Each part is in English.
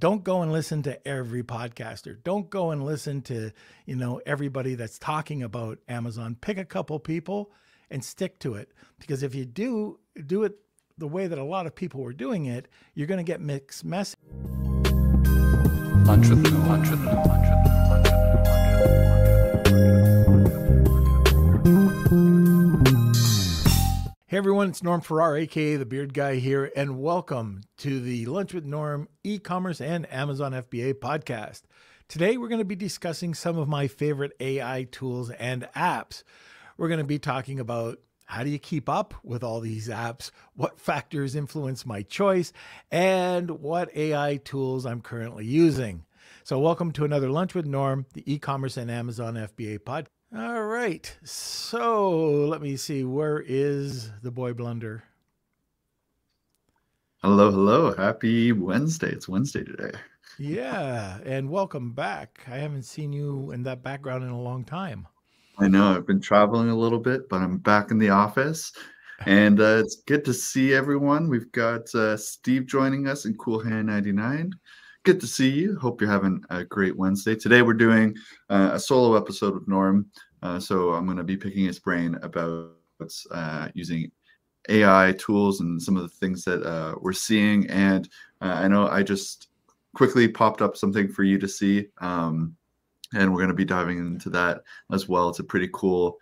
don't go and listen to every podcaster. Don't go and listen to, everybody that's talking about Amazon. Pick a couple people and stick to it. Because if you do it the way that a lot of people were doing it, you're going to get mixed messages. Hey everyone, it's Norm Farrar, aka the Beard Guy here, and welcome to the Lunch with Norm e-commerce and Amazon FBA podcast. Today we're going to be discussing some of my favorite AI tools and apps. We're going to be talking about how do you keep up with all these apps, what factors influence my choice, and what AI tools I'm currently using. So welcome to another Lunch with Norm, the e-commerce and Amazon FBA podcast. All right, so let me see, where is the boy Blunder? Hello. Happy Wednesday. It's Wednesday today. Yeah, and welcome back. I haven't seen you in that background in a long time. I know I've been traveling a little bit, but I'm back in the office, and it's good to see everyone. We've got Steve joining us in Cool Hand 99. Good to see you. Hope you're having a great Wednesday. Today we're doing a solo episode with Norm, so I'm going to be picking his brain about using AI tools and some of the things that we're seeing. And I know I just quickly popped up something for you to see, and we're going to be diving into that as well. It's a pretty cool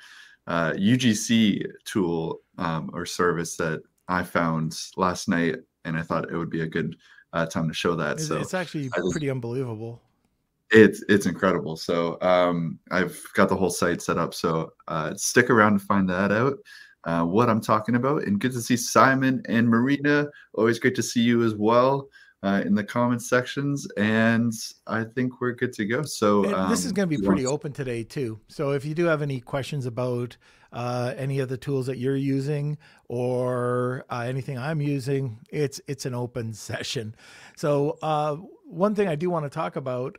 UGC tool or service that I found last night, and I thought it would be a good time to show that. So it's actually pretty unbelievable. It's incredible. So I've got the whole site set up. So stick around to find that out, what I'm talking about. And good to see Simon and Marina. Always great to see you as well in the comments sections. And I think we're good to go. So this is going to be pretty open today too. So if you do have any questions about any of the tools that you're using or anything I'm using, it's an open session. So one thing I do want to talk about,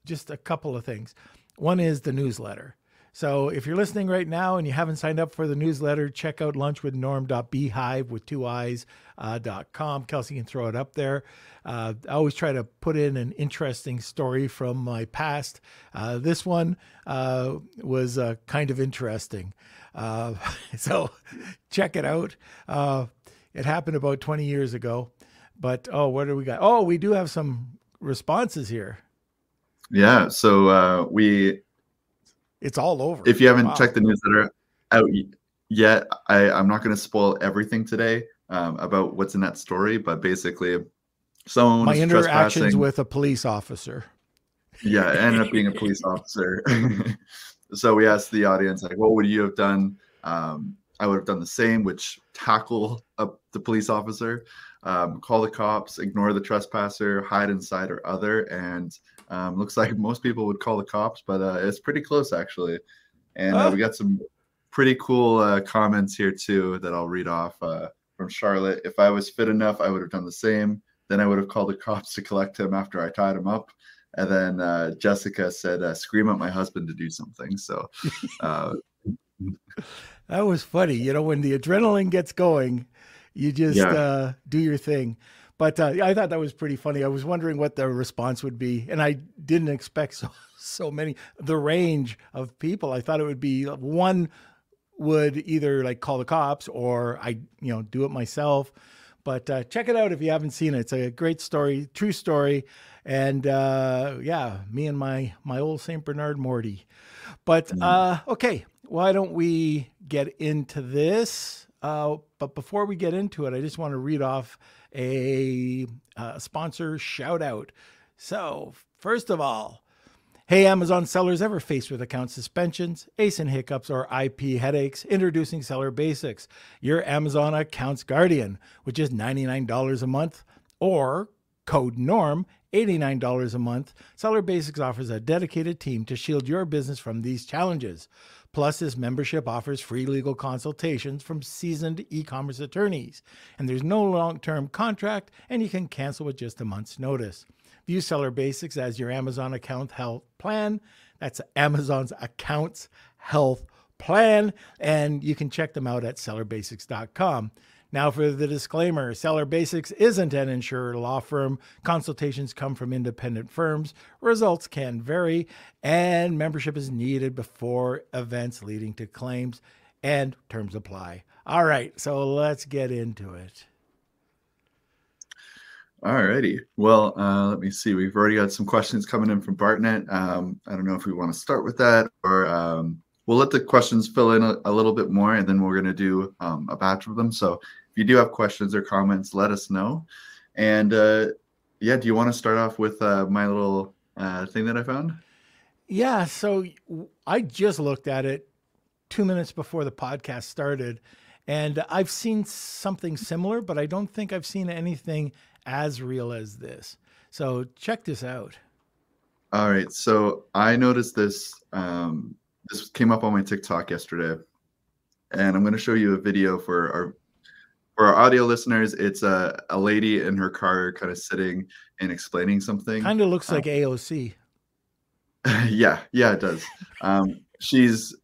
just a couple of things. One is the newsletter. So if you're listening right now and you haven't signed up for the newsletter, check out lunchwithnorm.beehive with 2 eyes.com. Kelsey can throw it up there. I always try to put in an interesting story from my past. This one was kind of interesting. So check it out. It happened about 20 years ago. But, what do we got? Oh, we do have some responses here. Yeah, so it's all over. If you haven't checked the newsletter out yet, I'm not going to spoil everything today about what's in that story, but basically someone my was interactions with a police officer. Yeah, it ended up being a police officer. So we asked the audience, like, what would you have done? I would have done the same, which tackle up the police officer, call the cops, ignore the trespasser, hide inside or other. And looks like most people would call the cops, but it's pretty close actually. And we got some pretty cool comments here too that I'll read off from Charlotte. If I was fit enough, I would have done the same. Then I would have called the cops to collect him after I tied him up. And then Jessica said, scream at my husband to do something. So that was funny. When the adrenaline gets going, you just do your thing. But I thought that was pretty funny. I was wondering what the response would be. And I didn't expect so many, the range of people. I thought it would be one would either like call the cops or I, do it myself. But check it out if you haven't seen it. It's a great story, true story. And me and my old St. Bernard Morty. But okay, why don't we get into this? But before we get into it, I just want to read off a sponsor shout out. So first of all, hey, Amazon sellers ever faced with account suspensions, ASIN hiccups, or IP headaches? Introducing Seller Basics, your Amazon accounts guardian, which is $99 a month, or code NORM, $89 a month. Seller Basics offers a dedicated team to shield your business from these challenges. Plus, this membership offers free legal consultations from seasoned e-commerce attorneys. And there's no long-term contract, and you can cancel with just a month's notice. View Seller Basics as your Amazon account health plan. That's Amazon's accounts health plan. And you can check them out at sellerbasics.com. Now for the disclaimer, Seller Basics isn't an insurer law firm. Consultations come from independent firms. Results can vary, and membership is needed before events leading to claims, and terms apply. All right, so let's get into it. All righty. Well, let me see. We've already got some questions coming in from Bartnet. I don't know if we want to start with that, or we'll let the questions fill in a little bit more, and then we're going to do a batch of them. So if you do have questions or comments, let us know. And yeah, do you want to start off with my little thing that I found? Yeah, so I just looked at it 2 minutes before the podcast started, and I've seen something similar, but I don't think I've seen anything as real as this. So check this out. All right. So I noticed this. This came up on my TikTok yesterday, and I'm going to show you a video for our audio listeners. It's a lady in her car kind of sitting and explaining something. Kind of looks like AOC. Yeah, it does. She's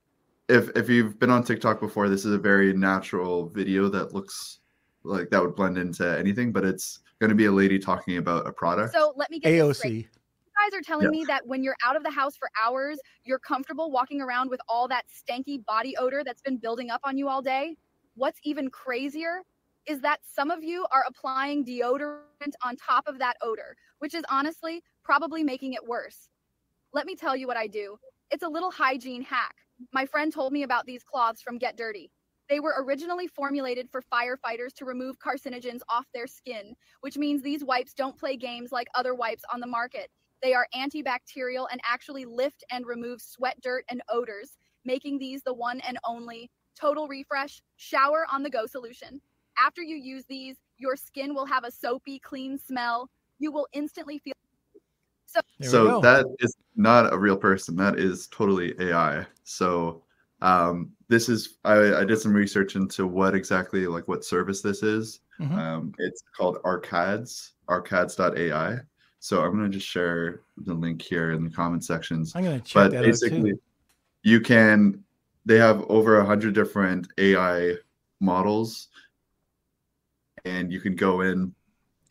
if you've been on TikTok before, this is a very natural video that looks like that would blend into anything, but it's going to be a lady talking about a product. So let me get AOC. this straight. You guys are telling me that when you're out of the house for hours, you're comfortable walking around with all that stanky body odor that's been building up on you all day? What's even crazier is that some of you are applying deodorant on top of that odor, which is honestly probably making it worse. Let me tell you what I do. It's a little hygiene hack. My friend told me about these cloths from Get Dirty. They were originally formulated for firefighters to remove carcinogens off their skin, which means these wipes don't play games like other wipes on the market. They are antibacterial and actually lift and remove sweat, dirt, and odors, making these the one and only total refresh, shower on the go solution. After you use these, your skin will have a soapy, clean smell. You will instantly feel. So that is not a real person. That is totally AI. So this is, I did some research into what exactly, like what service this is. Mm-hmm. It's called arcads.ai. So I'm going to just share the link here in the comment sections. I'm going to check that out too. They have over 100 different AI models, and you can go in,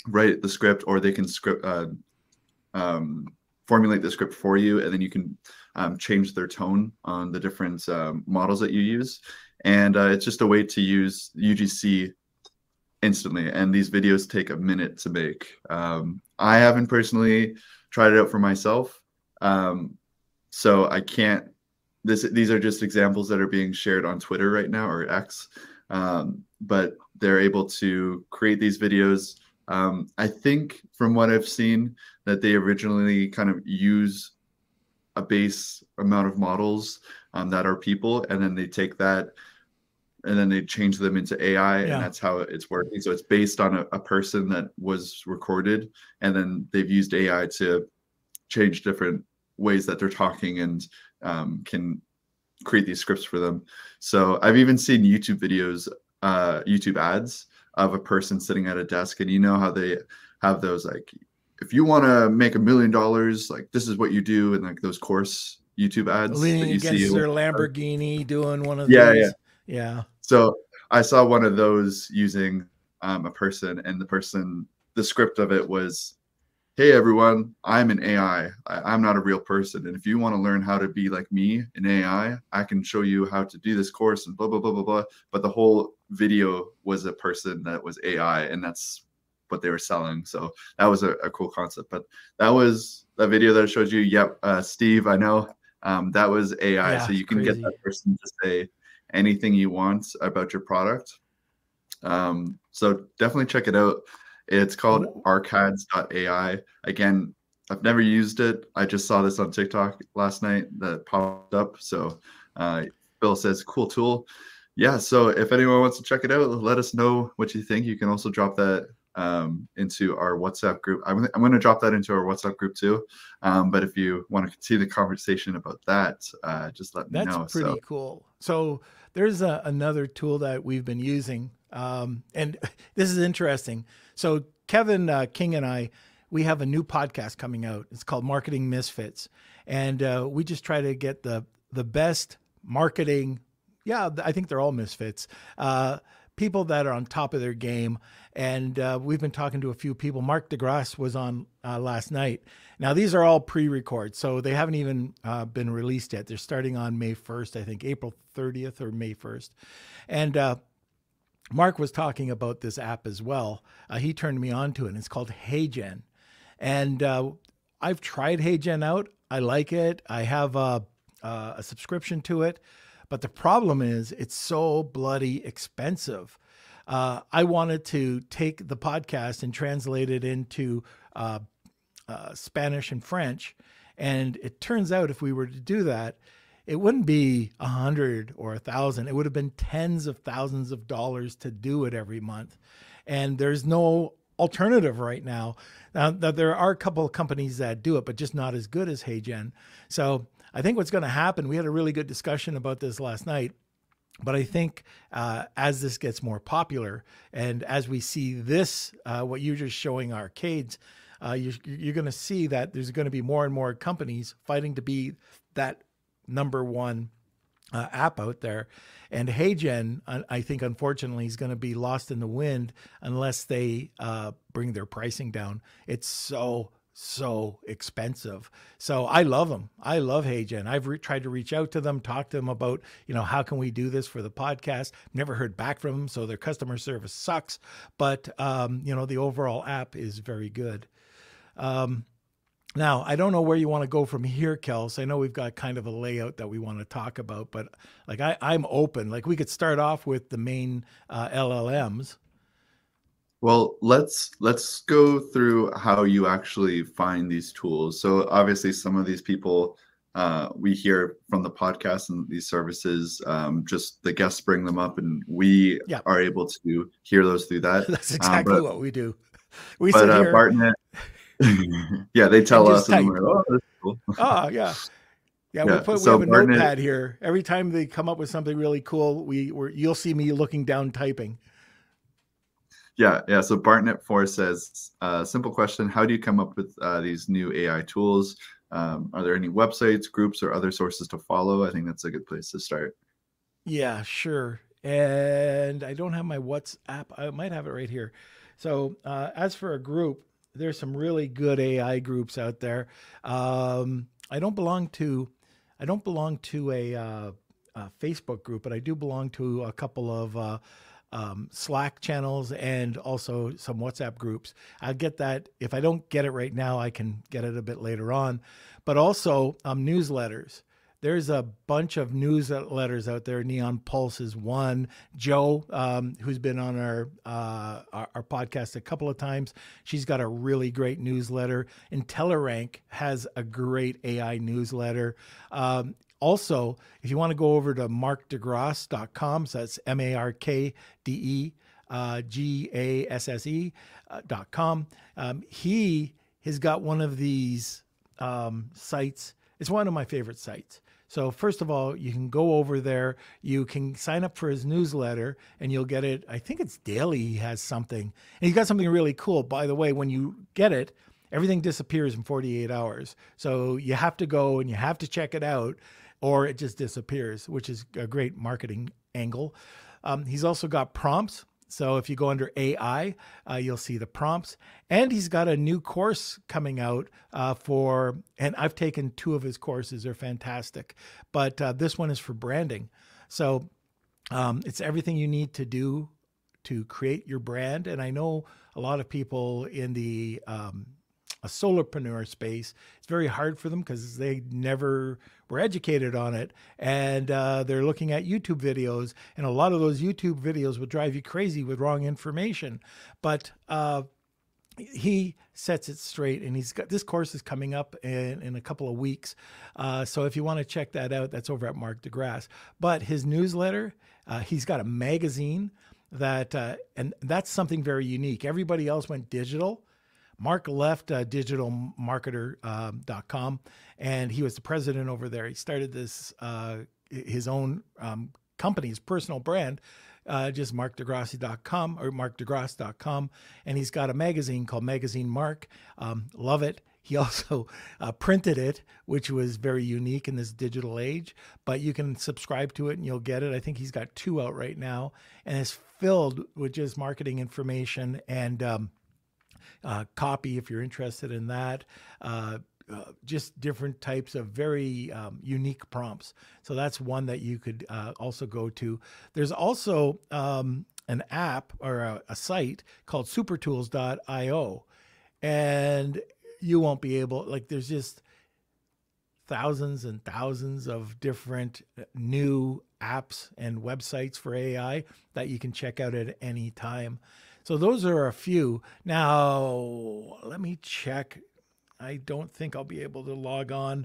write the script, or they can formulate the script for you, and then you can change their tone on the different models that you use. And it's just a way to use UGC instantly. And these videos take a minute to make. I haven't personally tried it out for myself. So I can't, these are just examples that are being shared on Twitter right now, or X. But they're able to create these videos. I think from what I've seen that they originally kind of use a base amount of models that are people, and then they take that and then they change them into AI, and that's how it's working. So it's based on a person that was recorded, and then they've used AI to change different ways that they're talking and can create these scripts for them. So I've even seen YouTube videos, YouTube ads of a person sitting at a desk, and you know how they have those, like, if you want to make $1 million, like this is what you do, and like those course YouTube ads leaning that you against see their Lamborghini doing one of these. Yeah. So I saw one of those using a person, and the script of it was, hey everyone, I'm an AI. I'm not a real person. And if you want to learn how to be like me in AI, I can show you how to do this course and blah, blah, blah, blah, blah. But the whole video was a person that was AI, and that's what they were selling. So that was a cool concept. But that was the video that I showed you. Yep. Steve, I know that was AI. Yeah, so you can get that person to say anything you want about your product. So definitely check it out. It's called arcads.ai. Again, I've never used it. I just saw this on TikTok last night that popped up. So Bill says, cool tool. Yeah, so if anyone wants to check it out, let us know what you think. You can also drop that into our WhatsApp group. I'm going to drop that into our WhatsApp group too. But if you want to continue the conversation about that, just let me know. That's pretty cool. So there's another tool that we've been using. And this is interesting. So Kevin King and I, we have a new podcast coming out. It's called Marketing Misfits. And we just try to get the best marketing. Yeah, I think they're all misfits. people that are on top of their game. And we've been talking to a few people. Mark DeGrasse was on last night. Now, these are all pre-records, so they haven't even been released yet. They're starting on May 1st, I think, April 30th or May 1st. And Mark was talking about this app as well. He turned me on to it, and it's called HeyGen. And I've tried HeyGen out. I like it. I have a subscription to it. But the problem is it's so bloody expensive. I wanted to take the podcast and translate it into Spanish and French. And it turns out if we were to do that, it wouldn't be 100 or 1,000. It would have been tens of thousands of dollars to do it every month. And there's no alternative right now. Now, there are a couple of companies that do it, but just not as good as HeyGen. So I think what's going to happen, we had a really good discussion about this last night, but I think as this gets more popular and as we see this, what you're just showing arcades, you're going to see that there's going to be more and more companies fighting to be that number one app out there. And HeyGen, I think, unfortunately, is going to be lost in the wind unless they bring their pricing down. It's so expensive. So I love them. I love HeyGen. I've tried to reach out to them, talk to them about, how can we do this for the podcast? Never heard back from them. So their customer service sucks, but the overall app is very good. Now, I don't know where you want to go from here, Kels. I know we've got kind of a layout that we want to talk about, but I'm open. We could start off with the main LLMs. Well, let's go through how you actually find these tools. So obviously some of these people we hear from the podcast and these services, just the guests bring them up and we are able to hear those through that. That's exactly what we do. We sit here. Bartnet, they tell us and we're like, oh, that's cool. Oh, yeah. Yeah, we have a Bartnet, notepad here. Every time they come up with something really cool, you'll see me looking down typing. Yeah. So Bartnet4 says, simple question, how do you come up with these new AI tools? Are there any websites, groups, or other sources to follow? I think that's a good place to start. Yeah, sure. And I don't have my WhatsApp. I might have it right here. So as for a group, there's some really good AI groups out there. I don't belong to a Facebook group, but I do belong to a couple of Slack channels and also some WhatsApp groups. I'll get that. If I don't get it right now, I can get it a bit later on. But also newsletters. There's a bunch of newsletters out there. Neon Pulse is one. Joe, who's been on our podcast a couple of times, she's got a really great newsletter. IntelliRank has a great AI newsletter. Also, if you want to go over to markdegrasse.com, so that's MarkDeGasse.com, he has got one of these sites. It's one of my favorite sites. So first of all, you can go over there, you can sign up for his newsletter and you'll get it. I think it's daily. He has something and he's got something really cool. By the way, when you get it, everything disappears in 48 hours. So you have to go and you have to check it out or it just disappears, which is a great marketing angle. He's also got prompts. So if you go under AI, you'll see the prompts. And he's got a new course coming out and I've taken 2 of his courses. They're fantastic. But this one is for branding. So it's everything you need to do to create your brand. And I know a lot of people in the a solopreneur space, it's very hard for them because they never were educated on it. And they're looking at YouTube videos. And a lot of those YouTube videos will drive you crazy with wrong information. But he sets it straight. And he's got this course is coming up in a couple of weeks. So if you want to check that out, that's over at Mark DeGrasse. But his newsletter, he's got a magazine that, and that's something very unique. Everybody else went digital. Mark left digitalmarketer.com and he was the president over there. He started this, his own company, his personal brand, just markdegrasse.com or markdegrasse.com. And he's got a magazine called Magazine Mark. Love it. He also printed it, which was very unique in this digital age, but you can subscribe to it and you'll get it. I think he's got 2 out right now, and it's filled with just marketing information and copy if you're interested in that. Just different types of very unique prompts. So that's one that you could also go to. There's also an app or a site called supertools.io. And you won't be able, like, there's just thousands and thousands of different new apps and websites for AI that you can check out at any time. So those are a few. Now, let me check. I don't think I'll be able to log on.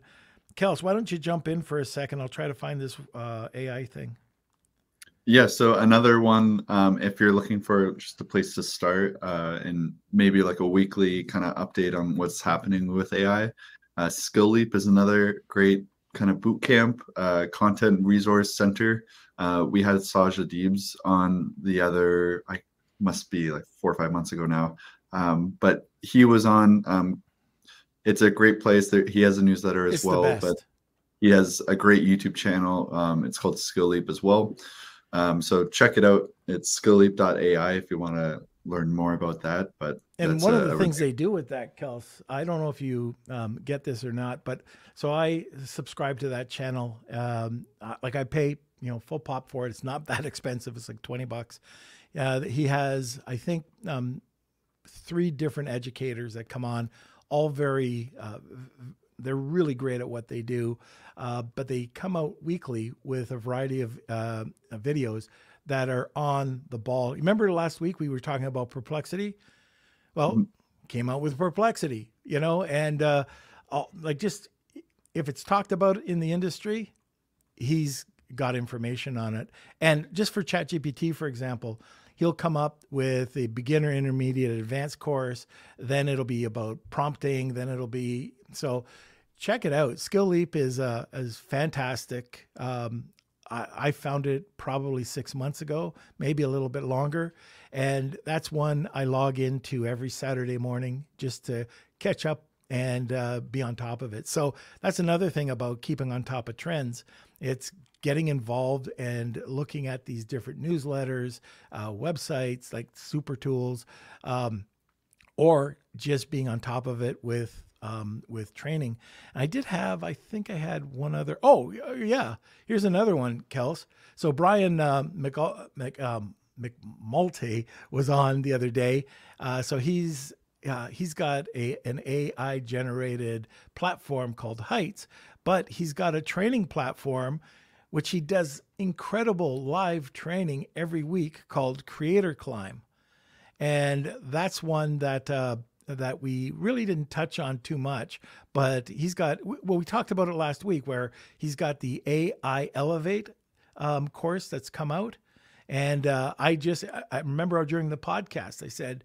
Kels, why don't you jump in for a second? I'll try to find this AI thing. Yeah, so another one, if you're looking for just a place to start and maybe like a weekly kind of update on what's happening with AI, Skill Leap is another great kind of boot camp, content resource center. We had Saja Deebs on the other, I must be like 4 or 5 months ago now, but he was on. It's a great place. He has a newsletter as well, but he has a great YouTube channel. It's called Skill Leap as well. So check it out. It's skillleap.ai if you want to learn more about that. But and one of the things they do with that, Kels, I don't know if you get this or not, but so I subscribe to that channel. Like I pay, full pop for it. It's not that expensive. It's like $20. He has, I think, 3 different educators that come on, all very, they're really great at what they do. But they come out weekly with a variety of videos that are on the ball. Remember last week we were talking about perplexity? Well, came out with perplexity, and like just if it's talked about in the industry, he's got information on it. And just for ChatGPT, for example, he'll come up with a beginner, intermediate, advanced course. Then it'll be about prompting. Then it'll be so. Check it out. Skill Leap is fantastic. I found it probably 6 months ago, maybe a little bit longer. And that's one I log into every Saturday morning just to catch up and be on top of it. So that's another thing about keeping on top of trends. It's getting involved and looking at these different newsletters, websites like Super Tools, or just being on top of it with training. And I think I had one other. Oh yeah, here's another one, Kels. So Brian McMulty was on the other day. So he's got an AI generated platform called Heights, but he's got a training platform which he does incredible live training every week called Creator Climb. And that's one that we really didn't touch on too much, but he's got, well, we talked about it last week where he's got the AI Elevate course that's come out. And I remember during the podcast, I said,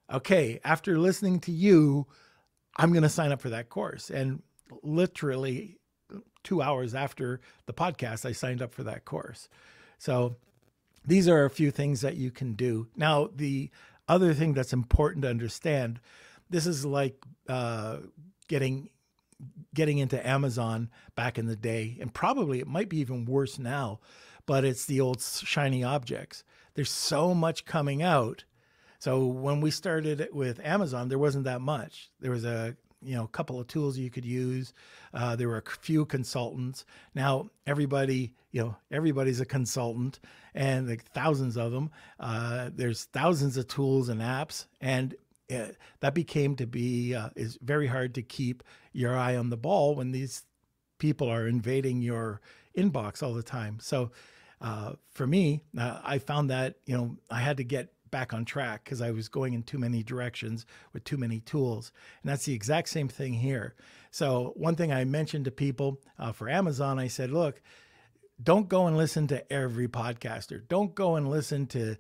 okay, after listening to you, I'm going to sign up for that course. And literally 2 hours after the podcast, I signed up for that course. So these are a few things that you can do. Now, the other thing that's important to understand, this is like getting into Amazon back in the day, and probably it might be even worse now, but it's the old shiny objects. There's so much coming out. So when we started with Amazon, there wasn't that much. There was a couple of tools you could use. There were a few consultants. Now everybody's a consultant, and like thousands of them. There's thousands of tools and apps, and that became to be is very hard to keep your eye on the ball when these people are invading your inbox all the time. So for me, I found that I had to get back on track because I was going in too many directions with too many tools. And that's the exact same thing here. So one thing I mentioned to people for Amazon, I said, look, don't go and listen to every podcaster. Don't go and listen to,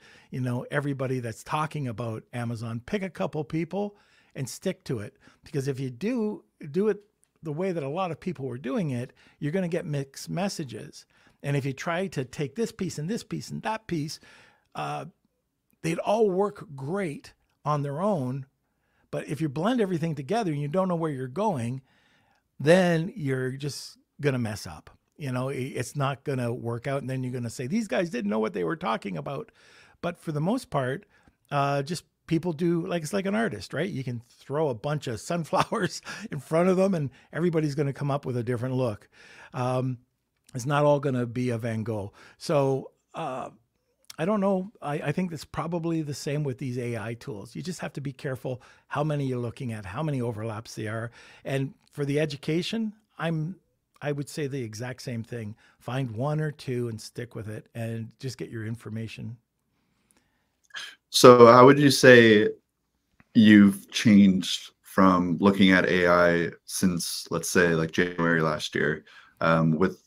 everybody that's talking about Amazon. Pick a couple people and stick to it. Because if you do it the way that a lot of people were doing it, you're going to get mixed messages. And if you try to take this piece and this piece and that piece, they'd all work great on their own, But if you blend everything together and you don't know where you're going, then you're just going to mess up. You know, it's not going to work out. And then you're going to say, these guys didn't know what they were talking about. But for the most part, just people do, like, it's like an artist, right? You can throw a bunch of sunflowers in front of them and everybody's going to come up with a different look. It's not all going to be a Van Gogh. So I don't know. I think that's probably the same with these AI tools. You just have to be careful how many you're looking at, how many overlaps there are. And for the education, I would say the exact same thing. Find one or two and stick with it and just get your information. So how would you say you've changed from looking at AI since, let's say, like January last year? With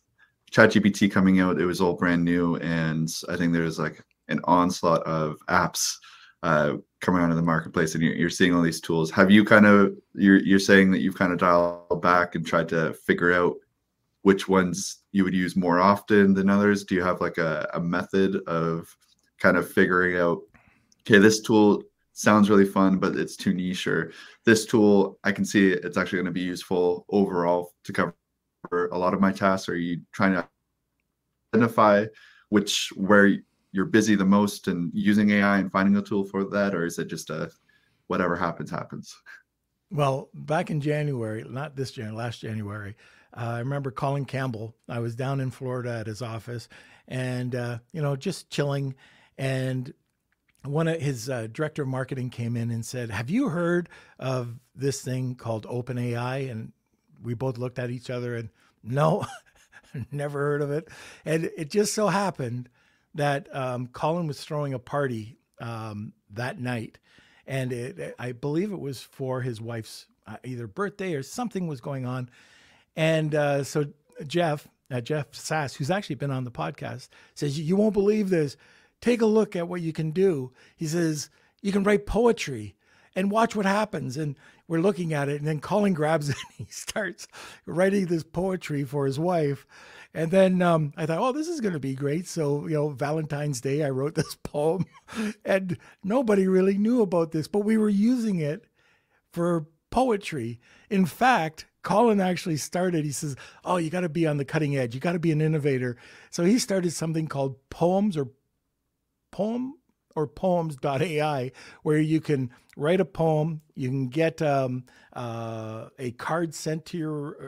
ChatGPT coming out, it was all brand new, and I think there's like an onslaught of apps coming out of the marketplace, and you're seeing all these tools. Have you kind of, you're saying that you've kind of dialed back and tried to figure out which ones you would use more often than others? Do you have like a method of kind of figuring out, okay, this tool sounds really fun, but it's too niche, or this tool, I can see it's actually going to be useful overall to cover a lot of my tasks? Are you trying to identify where you're busy the most and using AI and finding a tool for that, or is it just whatever happens? Well, back in January, not this January, last January, I remember calling Campbell. I was down in Florida at his office, and just chilling, and one of his director of marketing came in and said, "Have you heard of this thing called OpenAI?" And we both looked at each other and, no, never heard of it. And it just so happened that Colin was throwing a party that night. And I believe it was for his wife's either birthday or something was going on. And so Jeff Sass, who's actually been on the podcast, says, "You won't believe this. Take a look at what you can do." He says, "You can write poetry and watch what happens." And we're looking at it, and then Colin grabs it and he starts writing this poetry for his wife. And then I thought, oh, this is going to be great. So, Valentine's Day, I wrote this poem, and nobody really knew about this, but we were using it for poetry. In fact, Colin actually started, he says, "Oh, you got to be on the cutting edge. You got to be an innovator." So he started something called poems.ai, where you can write a poem, you can get a card sent to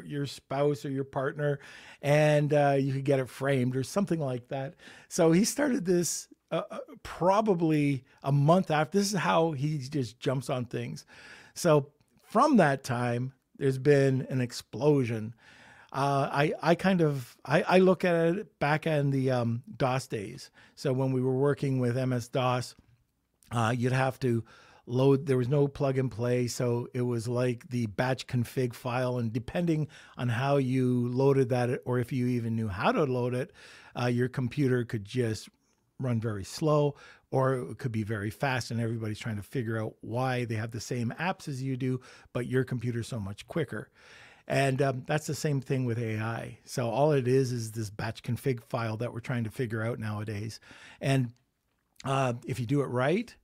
your spouse or your partner, and you could get it framed or something like that. So he started this probably a month after. This is how he just jumps on things. So from that time, there's been an explosion. I look at it back in the DOS days. So when we were working with MS-DOS, you'd have to load, there was no plug and play. So it was like the batch config file. And depending on how you loaded that, or if you even knew how to load it, your computer could just run very slow, or it could be very fast. And everybody's trying to figure out why they have the same apps as you do, but your computer's so much quicker. And that's the same thing with AI. So all it is this batch config file that we're trying to figure out nowadays. And if you do it right,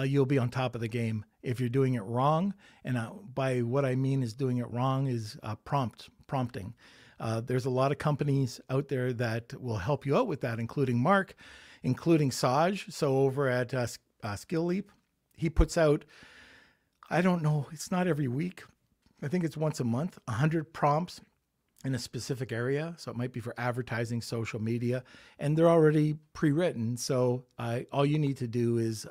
you'll be on top of the game. If you're doing it wrong, and by what I mean is doing it wrong is prompting. There's a lot of companies out there that will help you out with that, including Mark, including Saj. So over at Skill Leap, he puts out, I don't know, it's not every week, I think it's once a month, 100 prompts in a specific area. So it might be for advertising, social media, and they're already pre-written. So all you need to do is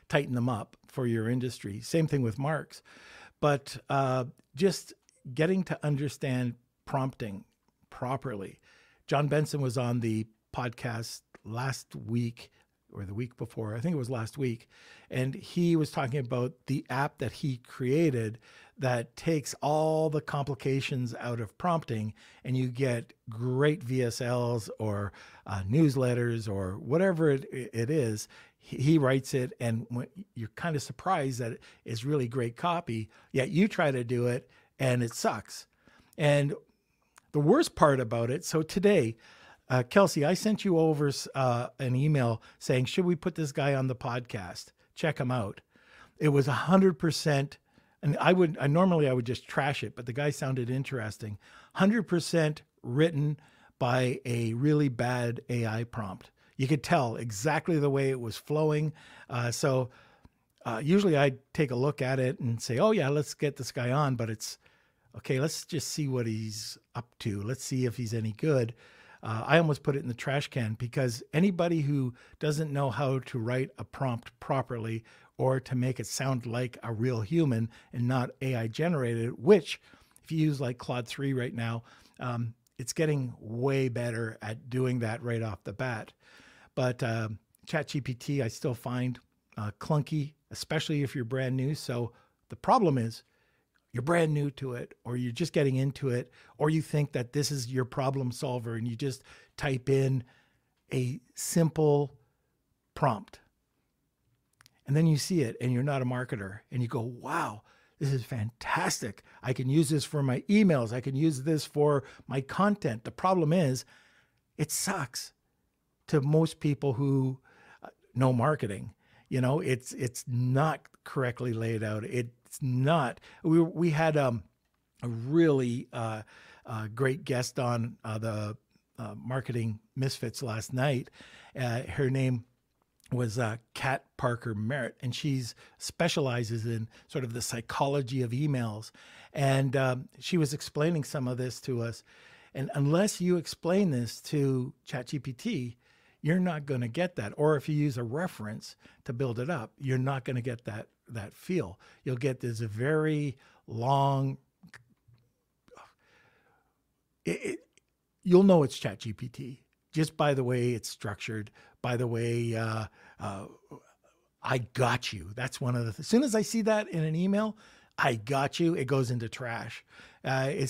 tighten them up for your industry. Same thing with Mark's. But just getting to understand prompting properly. John Benson was on the podcast last week or the week before, I think it was last week, and he was talking about the app that he created that takes all the complications out of prompting, and you get great VSLs or newsletters or whatever it is. He writes it, and you're kind of surprised that it's really great copy, yet you try to do it and it sucks. And the worst part about it, so today, Kelsey, I sent you over an email saying, should we put this guy on the podcast? Check him out. It was 100% and normally I would just trash it, but the guy sounded interesting. 100% written by a really bad AI prompt. You could tell exactly the way it was flowing. So usually I take a look at it and say, oh yeah, let's get this guy on, but it's okay. Let's just see what he's up to. Let's see if he's any good. I almost put it in the trash can, because anybody who doesn't know how to write a prompt properly or to make it sound like a real human and not AI generated, which if you use like Claude 3 right now, it's getting way better at doing that right off the bat. But ChatGPT, I still find clunky, especially if you're brand new. So the problem is you're brand new to it, or you're just getting into it, or you think that this is your problem solver and you just type in a simple prompt. And then you see it and you're not a marketer and you go, wow, this is fantastic. I can use this for my emails. I can use this for my content. The problem is it sucks to most people who know marketing. You know, it's not correctly laid out. It's not. We had a really great guest on the Marketing Misfits last night. Her name was Kat Parker Merritt, and she's specializes in sort of the psychology of emails. And she was explaining some of this to us. And unless you explain this to ChatGPT, you're not going to get that. Or if you use a reference to build it up, you're not going to get that feel. You'll get this very long, you'll know it's ChatGPT just by the way it's structured, by the way, I got you. That's one of the, as soon as I see that in an email, I got you, it goes into trash. I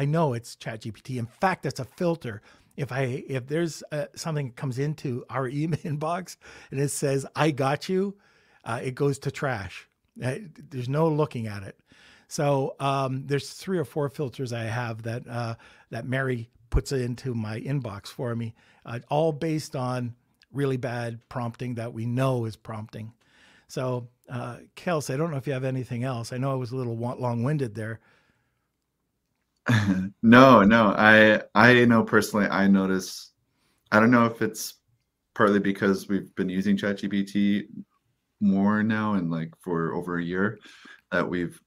know it's ChatGPT. In fact, that's a filter. If there's something that comes into our email inbox and it says, I got you, it goes to trash. There's no looking at it. So there's 3 or 4 filters I have that Mary puts into my inbox for me, all based on really bad prompting that we know is prompting. So Kels, I don't know if you have anything else. I know I was a little long-winded there. No. I know personally, I notice, I don't know if it's partly because we've been using ChatGPT more now and like for over a year, that we've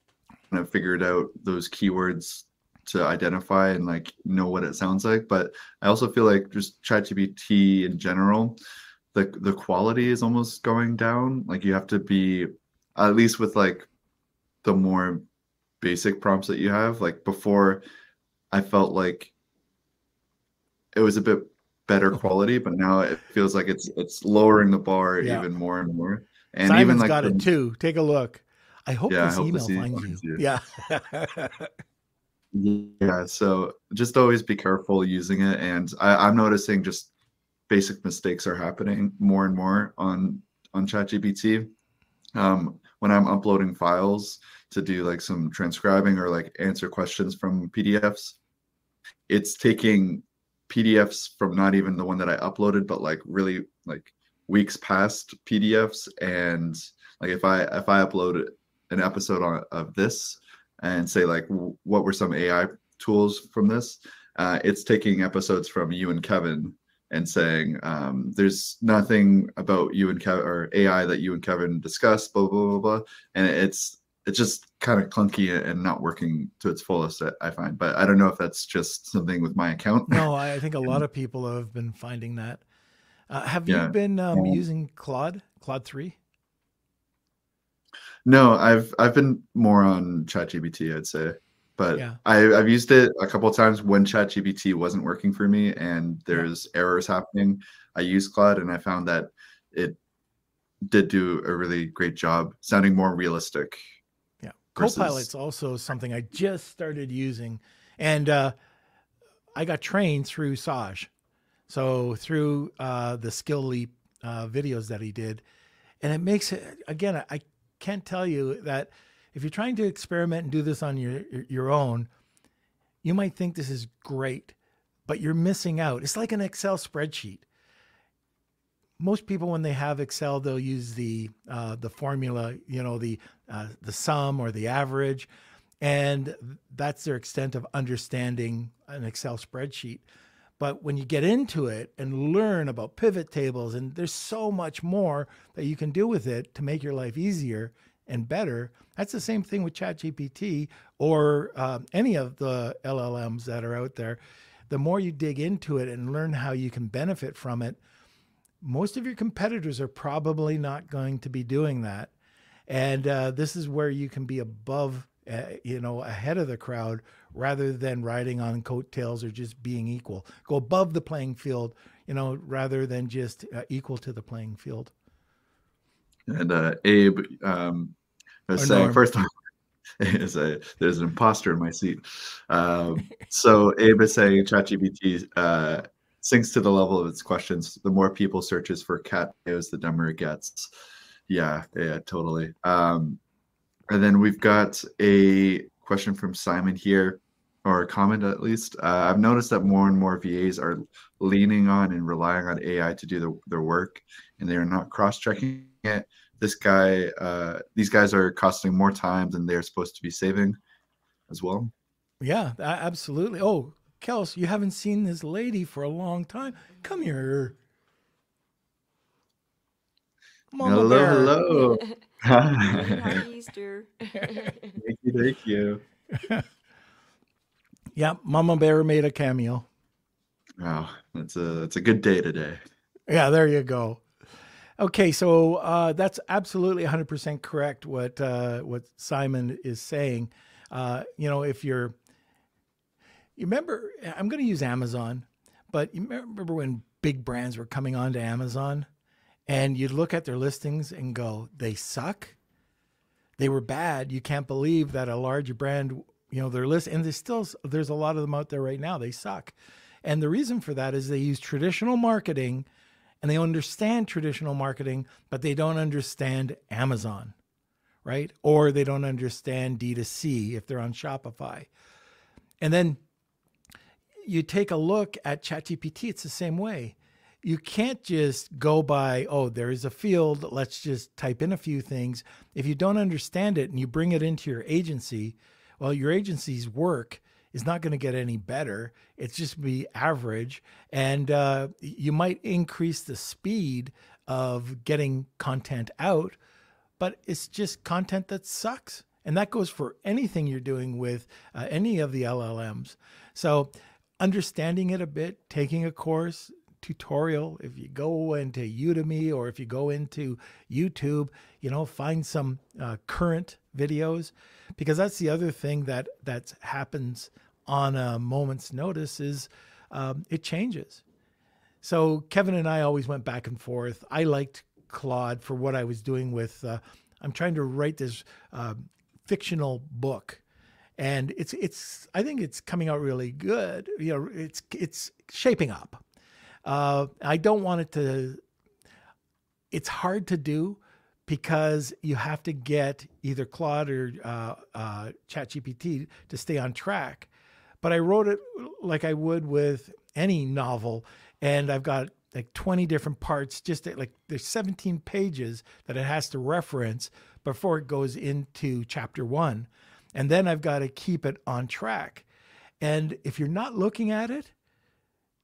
kind of figured out those keywords to identify and like know what it sounds like. But I also feel like just ChatGPT in general, the quality is almost going down. Like you have to be, at least with like the more basic prompts that you have, like before I felt like it was a bit better quality, but now it feels like it's lowering the bar even more and more. And Simon's even like got it too. Take a look. I hope this email finds you. Yeah. Yeah. So just always be careful using it. And I'm noticing just basic mistakes are happening more and more on ChatGPT. When I'm uploading files to do like some transcribing or like answer questions from PDFs, it's taking PDFs from not even the one that I uploaded, but like really like weeks past PDFs. And like if I upload an episode of this and say like what were some AI tools from this, it's taking episodes from you and Kevin and saying there's nothing about you and Kevin or AI that you and Kevin discussed, blah blah blah blah. And it's just kind of clunky and not working to its fullest, I find. But I don't know if that's just something with my account. No, I think a lot of people have been finding that. Have you been using Claude 3? No, I've been more on ChatGPT, I'd say. But I've used it a couple of times when ChatGPT wasn't working for me and there's errors happening. I used Claude and I found that it did do a really great job sounding more realistic. Yeah. Copilot's also something I just started using. And I got trained through Saj. So through the Skill Leap videos that he did. And it makes it, again, I can't tell you that if you're trying to experiment and do this on your own, you might think this is great, but you're missing out. It's like an Excel spreadsheet. most people, when they have Excel, they'll use the formula, the sum or the average, and that's their extent of understanding an Excel spreadsheet. But when you get into it and learn about pivot tables, and there's so much more that you can do with it to make your life easier and better. That's the same thing with ChatGPT or any of the LLMs that are out there. The more you dig into it and learn how you can benefit from it, most of your competitors are probably not going to be doing that. And this is where you can be above, ahead of the crowd rather than riding on coattails or just being equal. Go above the playing field, rather than just equal to the playing field. And Abe was saying, first off, there's an imposter in my seat. So Abe is saying ChatGPT sinks to the level of its questions. The more people searches for cat videos, the dumber it gets. Yeah, totally. And then we've got a question from Simon here, or a comment at least. I've noticed that more and more VAs are leaning on and relying on AI to do their work, and they are not cross-checking it. These guys are costing more time than they're supposed to be saving as well. Yeah, absolutely. Oh, Kels, you haven't seen this lady for a long time. Come here. Mama Bear. Hello. Happy Easter. Thank you. Yeah, Mama Bear made a cameo. Oh, it's a good day today. Yeah, there you go. Okay, so that's absolutely 100% correct what Simon is saying. If you remember, I'm going to use Amazon, but you remember when big brands were coming onto Amazon and you'd look at their listings and go, they suck. They were bad. You can't believe that a large brand, their list, and there's a lot of them out there right now. They suck. And the reason for that is they use traditional marketing and they understand traditional marketing, but they don't understand Amazon, right? Or they don't understand D2C if they're on Shopify. And then you take a look at ChatGPT, it's the same way. You can't just go by, there is a field, let's just type in a few things. If you don't understand it and you bring it into your agency, well, your agency's work is not going to get any better. It's just be average. And you might increase the speed of getting content out, but it's just content that sucks. And that goes for anything you're doing with any of the LLMs. So understanding it a bit, taking a course, tutorial, if you go into Udemy or if you go into YouTube, find some current videos, because that's the other thing that happens on a moment's notice is it changes. So Kevin and I always went back and forth. I liked Claude for what I was doing with, I'm trying to write this fictional book, and I think it's coming out really good. It's shaping up. I don't want it to, it's hard to do because you have to get either Claude or ChatGPT to stay on track. But I wrote it like I would with any novel, and I've got like 20 different parts, there's 17 pages that it has to reference before it goes into chapter 1. And then I've got to keep it on track. And if you're not looking at it,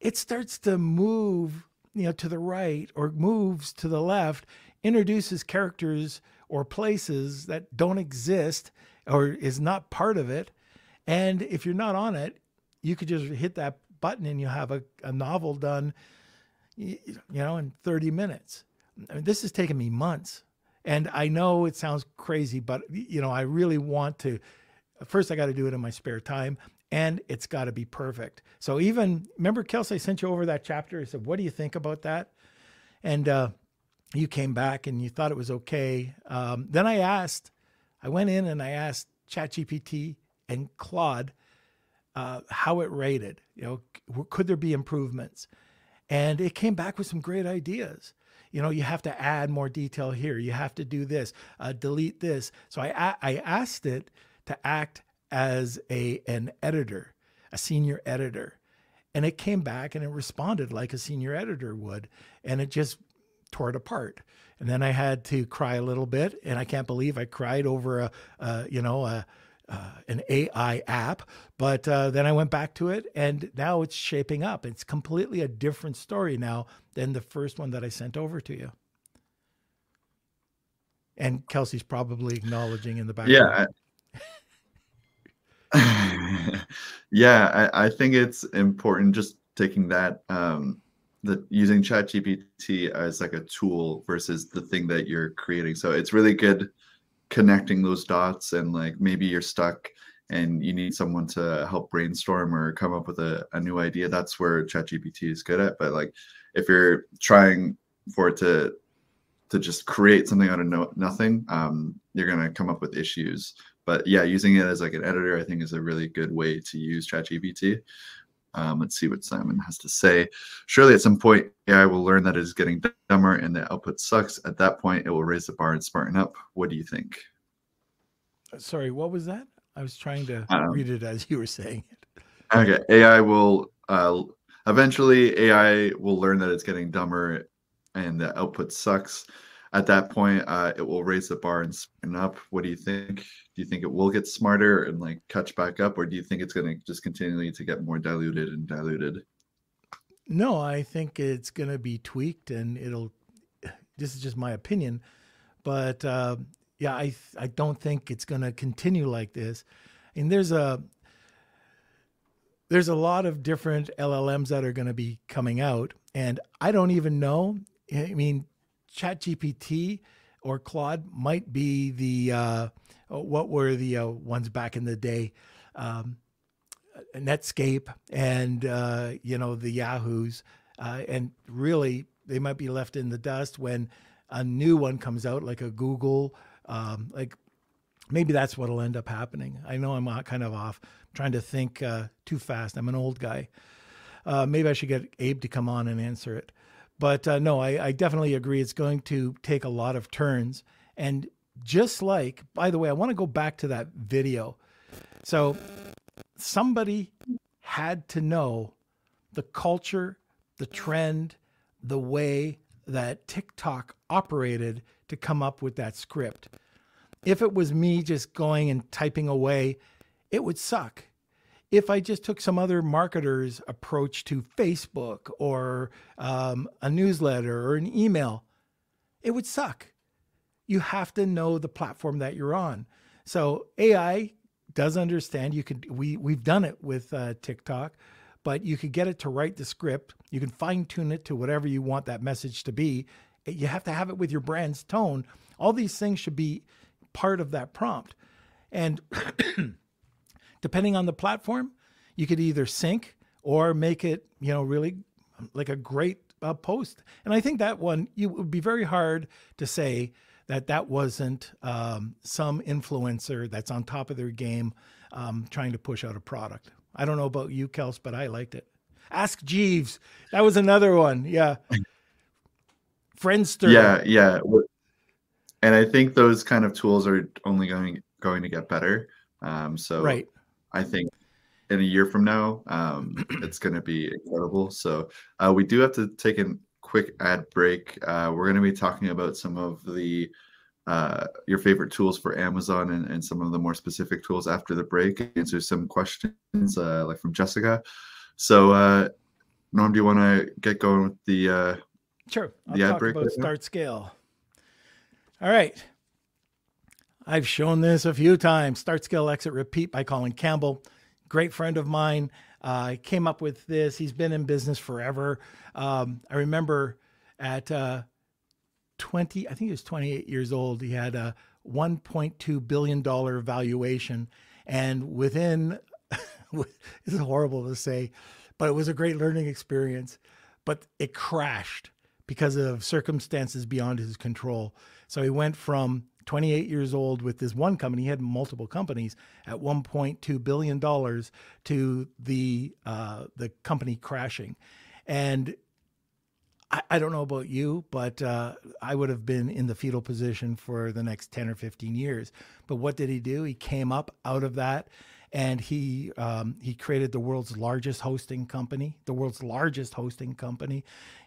it starts to move, to the right or moves to the left, introduces characters or places that don't exist or is not part of it. And if you're not on it, you could just hit that button and you have a novel done, in 30 minutes. I mean, this has taken me months. And I know it sounds crazy, but, I really want to, first I got to do it in my spare time, and it's got to be perfect. So remember, Kelsey, I sent you over that chapter. I said, what do you think about that? And you came back and you thought it was okay. Then I went in and I asked ChatGPT and Claude how it rated. Could there be improvements? And it came back with some great ideas. You have to add more detail here. You have to do this, delete this. So I asked it to act as an editor, a senior editor. And it came back and it responded like a senior editor would. And it just tore it apart. And then I had to cry a little bit, and I can't believe I cried over an AI app. But then I went back to it, and now it's shaping up. It's completely a different story now than the first one that I sent over to you. And Kelsey's probably acknowledging in the background. Yeah, I think it's important just taking that using ChatGPT as like a tool versus the thing that you're creating. So it's really good connecting those dots, and like maybe you're stuck and you need someone to help brainstorm or come up with a new idea. That's where ChatGPT is good at. But like if you're trying for it to just create something out of nothing, you're going to come up with issues. But yeah, using it as like an editor, I think is a really good way to use ChatGPT. Let's see what Simon has to say. Surely at some point, AI will learn that it is getting dumber and the output sucks. At that point, it will raise the bar and smarten up. What do you think? Sorry, what was that? I was trying to read it as you were saying it. Okay, AI will eventually AI will learn that it's getting dumber and the output sucks. At that point, it will raise the bar and smarten up. What do you think? Do you think it will get smarter and like catch back up, or do you think it's going to just continually to get more diluted and diluted? No, I think it's going to be tweaked, and this is just my opinion, but yeah, I don't think it's going to continue like this. And there's a lot of different LLMs that are going to be coming out, and I don't even know. I mean, ChatGPT or Claude might be the what were the ones back in the day, Netscape and the Yahoos, and really they might be left in the dust when a new one comes out, like a Google. Like maybe that's what'll end up happening. I know I'm kind of off. I'm trying to think too fast. I'm an old guy. Maybe I should get Abe to come on and answer it. But no, I definitely agree. It's going to take a lot of turns. And just like, by the way, I want to go back to that video. So somebody had to know the culture, the trend, the way that TikTok operated to come up with that script. If it was me just going and typing away, it would suck. If I just took some other marketer's approach to Facebook or a newsletter or an email, it would suck. You have to know the platform that you're on. So AI does understand. We've done it with TikTok, but you could get it to write the script. You can fine tune it to whatever you want that message to be. You have to have it with your brand's tone. All these things should be part of that prompt. And depending on the platform, you could either sync or make it, really like a great post. And I think that one, it would be very hard to say that wasn't some influencer that's on top of their game trying to push out a product. I don't know about you, Kels, but I liked it. Ask Jeeves. That was another one. Yeah. Friendster. Yeah. And I think those kind of tools are only going to get better. So right. I think in a year from now, it's going to be incredible. So we do have to take a quick ad break. We're going to be talking about some of the your favorite tools for Amazon and some of the more specific tools after the break. Answer some questions like from Jessica. So Norm, do you want to get going with the sure. I'll talk about right Start Scale. All right. I've shown this a few times. Start, Scale, Exit, Repeat by Colin Campbell. Great friend of mine. I came up with this. He's been in business forever. I remember at 20, I think he was 28 years old. He had a $1.2 billion valuation. And within, this is horrible to say, but it was a great learning experience. But it crashed because of circumstances beyond his control. So he went from 28 years old with this one company. He had multiple companies at $1.2 billion to the company crashing. And I don't know about you, but I would have been in the fetal position for the next 10 or 15 years. But what did he do? He came up out of that and he created the world's largest hosting company.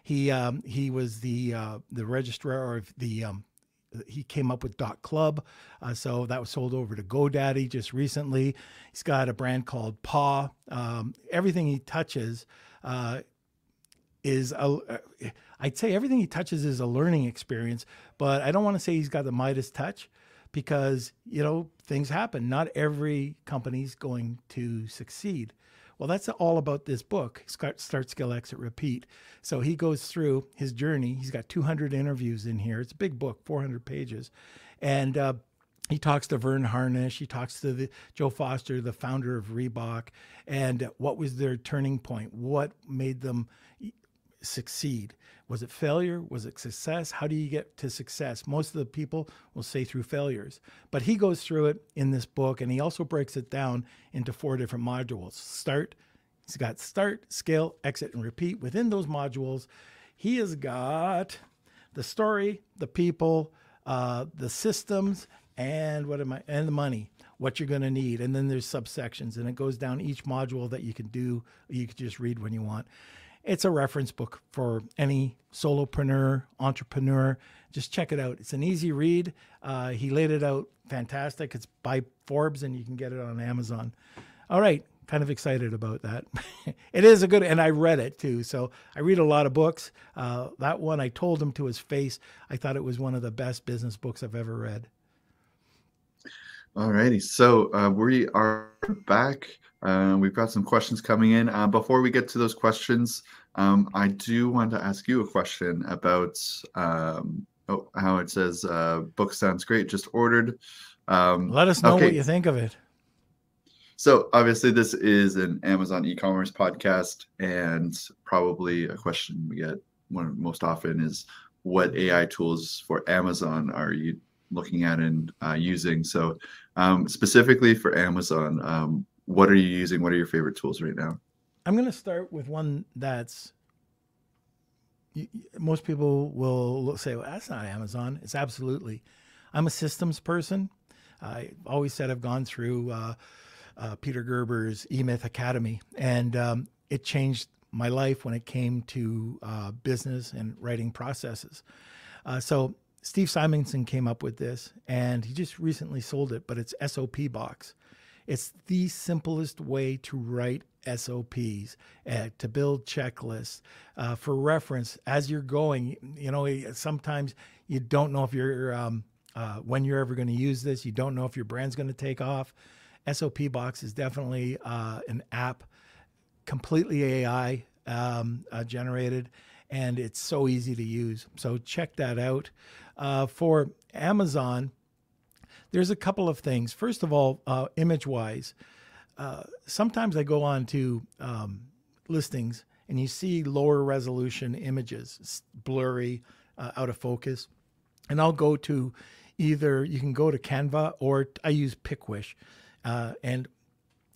He was the registrar of the he came up with .club, so that was sold over to GoDaddy just recently. He's got a brand called Paw. Everything he touches I'd say everything he touches is a learning experience, but I don't want to say he's got the Midas touch because, things happen. Not every company's going to succeed. Well, that's all about this book, Start, Scale, Exit, Repeat. So he goes through his journey. He's got 200 interviews in here. It's a big book, 400 pages. And he talks to Vern Harnish. He talks to Joe Foster, the founder of Reebok, and what was their turning point? What made them succeed? Was it failure? Was it success? How do you get to success? Most of the people will say through failures, but he goes through it in this book, and he also breaks it down into 4 different modules. He's got start, scale, exit, and repeat. Within those modules, he has got the story, the people, the systems, and the money, what you're going to need. And then there's subsections, and it goes down each module that you can do. You can just read when you want. It's a reference book for any solopreneur, entrepreneur. Just check it out. It's an easy read. He laid it out fantastic. It's by Forbes, and you can get it on Amazon. All right. Kind of excited about that. It is a good, and I read it too. So I read a lot of books. That one, I told him to his face, I thought it was one of the best business books I've ever read. All righty. So we are back. We've got some questions coming in. Before we get to those questions, I do want to ask you a question about how it says book sounds great, just ordered. Let us know what you think of it. So obviously this is an Amazon e-commerce podcast, and probably a question we get most often is, what AI tools for Amazon are you looking at and using? So specifically for Amazon, what are you using? What are your favorite tools right now? I'm going to start with one that's, most people will say, well, that's not Amazon. It's absolutely. I'm a systems person. I always said I've gone through Peter Gerber's eMyth Academy, and it changed my life when it came to business and writing processes. So Steve Simonson came up with this, and he just recently sold it, but it's SOP Box. It's the simplest way to write SOPs, to build checklists. For reference, as you're going, sometimes you don't know if you're, when you're ever going to use this. You don't know if your brand's going to take off. SOP Box is definitely an app, completely AI generated, and it's so easy to use. So check that out. For Amazon, there's a couple of things. First of all, image-wise, sometimes I go on to listings and you see lower resolution images, blurry, out of focus. And I'll go to either, you can go to Canva, or I use Pickwish. And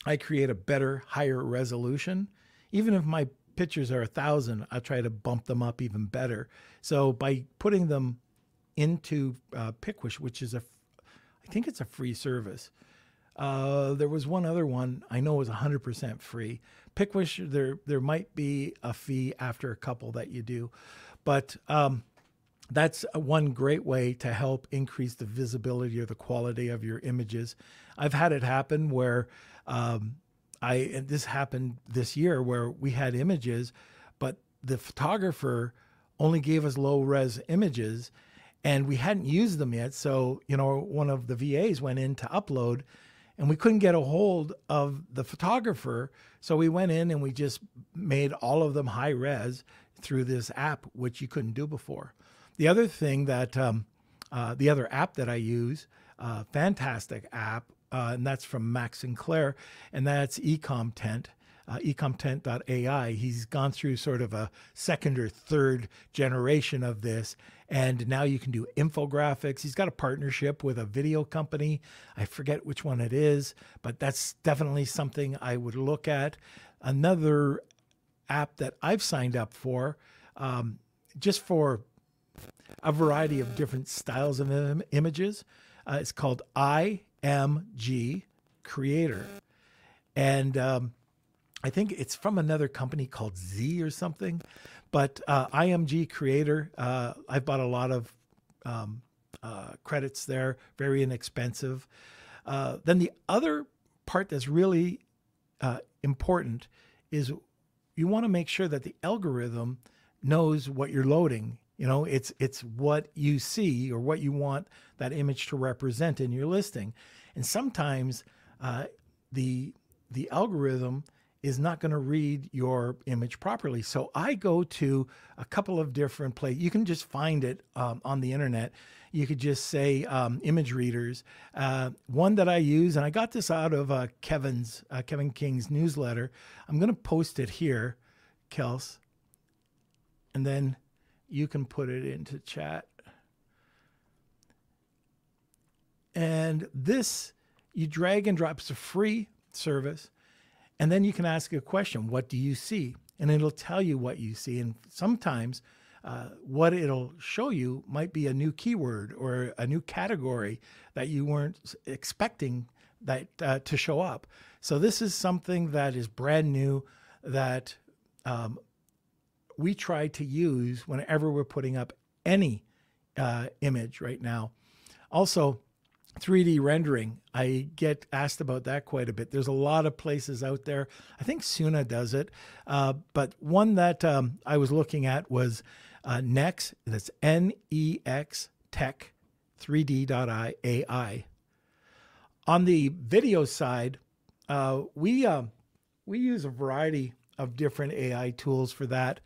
I create a better, higher resolution. Even if my pictures are 1,000, I try to bump them up even better. So by putting them into Pickwish, which is I think it's a free service. There was one other one I know was 100% free. Pickwish, there might be a fee after a couple that you do, but that's one great way to help increase the visibility or the quality of your images. I've had it happen where this happened this year where we had images, but the photographer only gave us low res images and we hadn't used them yet. So, one of the VAs went in to upload and we couldn't get a hold of the photographer. So we went in and we just made all of them high res through this app, which you couldn't do before. The other thing that, the other app that I use, fantastic app, and that's from Max Sinclair, and that's eComtent, eComtent.ai. He's gone through sort of a second or third generation of this, and now you can do infographics. He's got a partnership with a video company. I forget which one it is, but that's definitely something I would look at. Another app that I've signed up for, just for a variety of different styles of images. It's called IMG Creator. And I think it's from another company called Z or something. But IMG Creator, I've bought a lot of credits there, very inexpensive. Then the other part that's really important is you want to make sure that the algorithm knows what you're loading. You know, it's what you see or what you want that image to represent in your listing. And sometimes the algorithm is not going to read your image properly. So I go to a couple of different places. You can just find it on the internet. You could just say image readers. One that I use, and I got this out of Kevin King's newsletter. I'm going to post it here, Kels, and then you can put it into chat. And this, you drag and drop. It's a free service. And then you can ask a question, what do you see? And it'll tell you what you see. And sometimes what it'll show you might be a new keyword or a new category that you weren't expecting that to show up. So this is something that is brand new that we try to use whenever we're putting up any image right now. Also, 3D rendering, I get asked about that quite a bit. There's a lot of places out there. I think Suna does it. But one that I was looking at was Nex. That's Nex Tech 3D.ai. On the video side, we use a variety of different AI tools for that.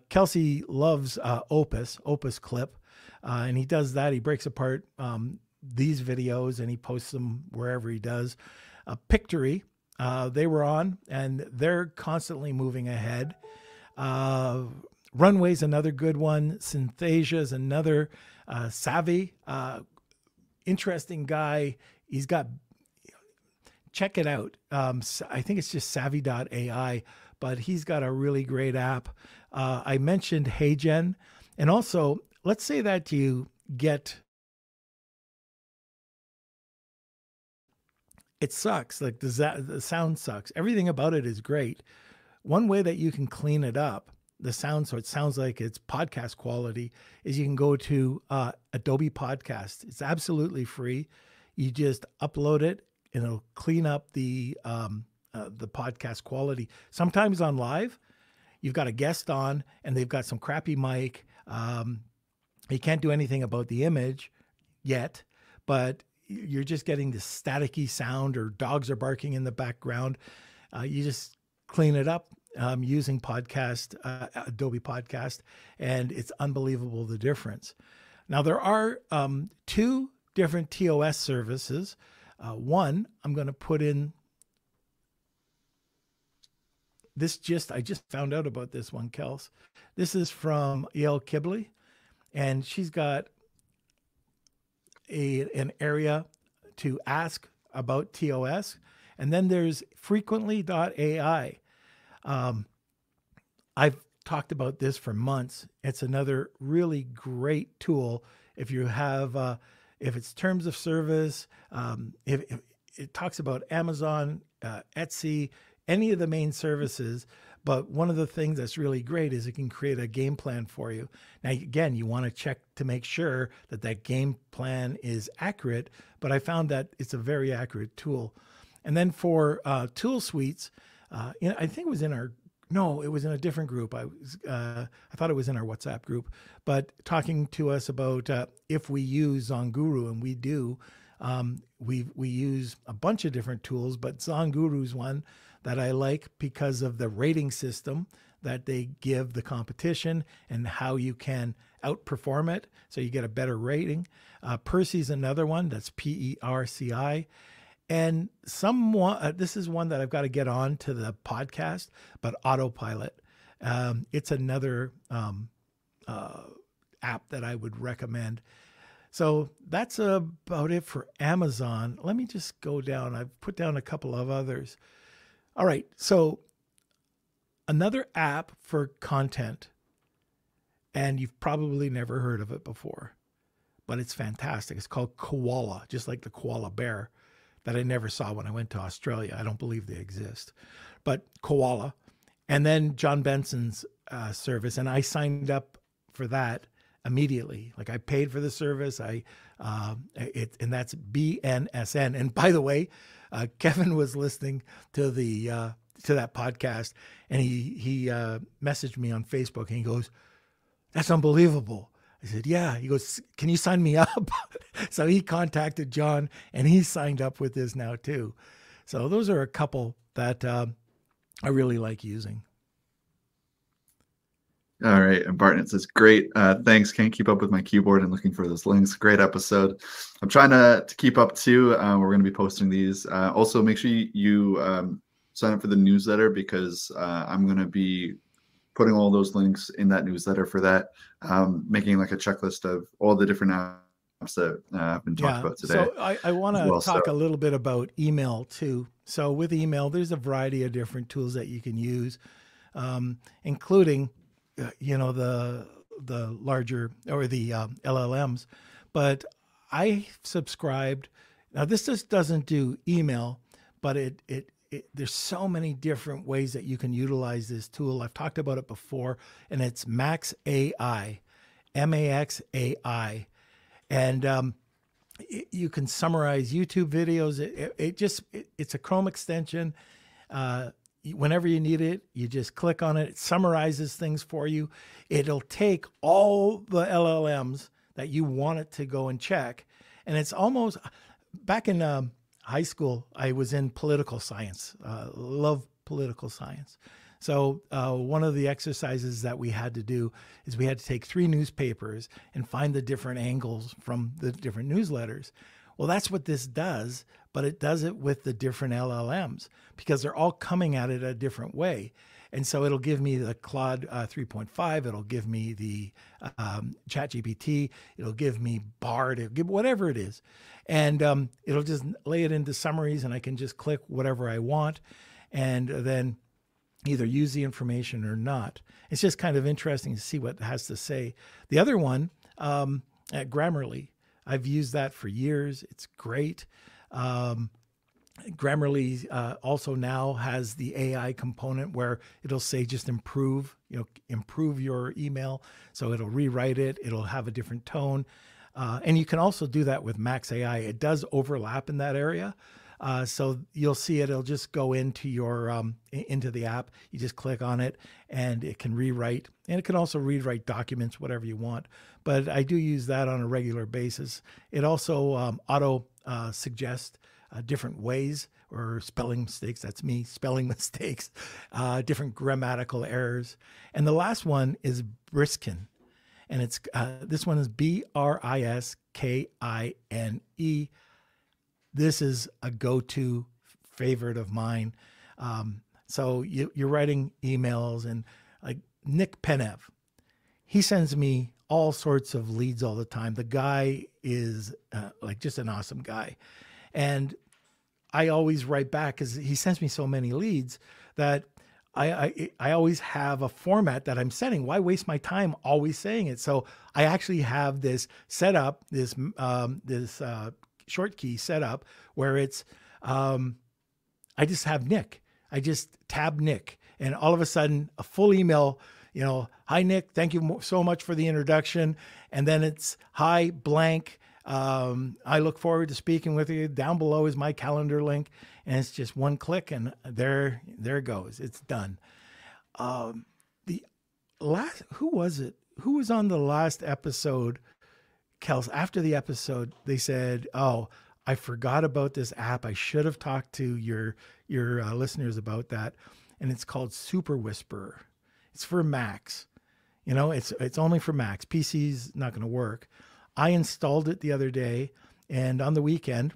Kelsey loves Opus Clip, and he does that. He breaks apart these videos and he posts them wherever he does. Pictory, they were on, and they're constantly moving ahead. Runway's another good one. Synthesia is another. Savvy, interesting guy. He's got, check it out. I think it's just savvy.ai, but he's got a really great app. I mentioned HeyGen, and also let's say that you get, it sucks. Like the sound sucks. Everything about it is great. One way that you can clean it up, the sound, so it sounds like it's podcast quality, is you can go to Adobe Podcast. It's absolutely free. You just upload it and it'll clean up the podcast quality. Sometimes on live, you've got a guest on and they've got some crappy mic. You can't do anything about the image yet, but you're just getting this staticky sound, or dogs are barking in the background. You just clean it up using Adobe Podcast, and it's unbelievable the difference. Now there are two different TOS services. One, I'm going to put in this. I just found out about this one, Kels. This is from Yael Kibley, and she's got an area to ask about TOS. And then there's frequently.ai. I've talked about this for months. It's another really great tool if you have, if it's terms of service, if it talks about Amazon, Etsy, any of the main services. But one of the things that's really great is it can create a game plan for you. Now, again, you want to check to make sure that that game plan is accurate, but I found that it's a very accurate tool. And then for tool suites, I think it was in our, no, it was in a different group. I thought it was in our WhatsApp group, but talking to us about if we use Zonguru, and we do. We use a bunch of different tools, but Zonguru is one that I like because of the rating system that they give the competition and how you can outperform it, so you get a better rating. Percy's another one, that's PERCI. And this is one that I've got to get on to the podcast, but Autopilot. It's another app that I would recommend. So that's about it for Amazon. Let me just go down. I've put down a couple of others. All right. So another app for content, and you've probably never heard of it before, but it's fantastic. It's called Koala, just like the koala bear. that I never saw when I went to Australia. I don't believe they exist, but Koala, and then John Benson's service, and I signed up for that immediately. Like I paid for the service. And that's BNSN. And by the way, Kevin was listening to that podcast, and he messaged me on Facebook, and he goes, "That's unbelievable." I said, "Yeah." He goes, "Can you sign me up?" So he contacted John, and he signed up with this now too. So those are a couple that I really like using. All right. And Barton says, great. Thanks. Can't keep up with my keyboard and looking for those links. Great episode. I'm trying to keep up too. We're going to be posting these. Also, make sure you sign up for the newsletter, because I'm going to be putting all those links in that newsletter for that, making like a checklist of all the different apps that have been talked about today. So I want to talk a little bit about email too. So with email, there's a variety of different tools that you can use, including the larger or the LLMs, but I subscribed. Now this just doesn't do email, but there's so many different ways that you can utilize this tool. I've talked about it before, and it's Max AI, MAXAI, and you can summarize YouTube videos. It's a Chrome extension. Whenever you need it, you just click on it. It summarizes things for you. It'll take all the LLMs that you want it to go and check. And it's almost, back in high school, I was in political science, love political science. So one of the exercises that we had to do is we had to take 3 newspapers and find the different angles from the different newsletters. Well, that's what this does, but it does it with the different LLMs, because they're all coming at it a different way. And so it'll give me the Claude 3.5, it'll give me the ChatGPT, it'll give me Bard, it'll give whatever it is. And it'll just lay it into summaries, and I can just click whatever I want and then either use the information or not. It's just kind of interesting to see what it has to say. The other one, at Grammarly, I've used that for years. It's great. Grammarly also now has the AI component where it'll say just improve your email. So it'll rewrite it. It'll have a different tone. And you can also do that with Max AI. It does overlap in that area. So you'll see it'll just go into your into the app. You just click on it, and it can rewrite. And it can also rewrite documents, whatever you want. But I do use that on a regular basis. It also auto suggests different ways or spelling mistakes. That's me, spelling mistakes, different grammatical errors. And the last one is Briskin. And it's this one is BRISKINE. This is a go-to favorite of mine. So you're writing emails, and like Nick Penev, he sends me all sorts of leads all the time. The guy is like just an awesome guy. And I always write back, because he sends me so many leads that I always have a format that I'm setting. Why waste my time always saying it? So I actually have this set up, this short key set up where it's, I just have Nick. I just tab Nick, and all of a sudden a full email, hi Nick, thank you so much for the introduction. And then it's hi blank. I look forward to speaking with you. Down below is my calendar link, and it's just one click, and there it goes. It's done. Who was it? Who was on the last episode? Kels, after the episode, they said, "Oh, I forgot about this app. I should have talked to your listeners about that." And it's called Super Whisperer. It's for Macs. It's only for Macs. PC's not going to work. I installed it the other day, and on the weekend,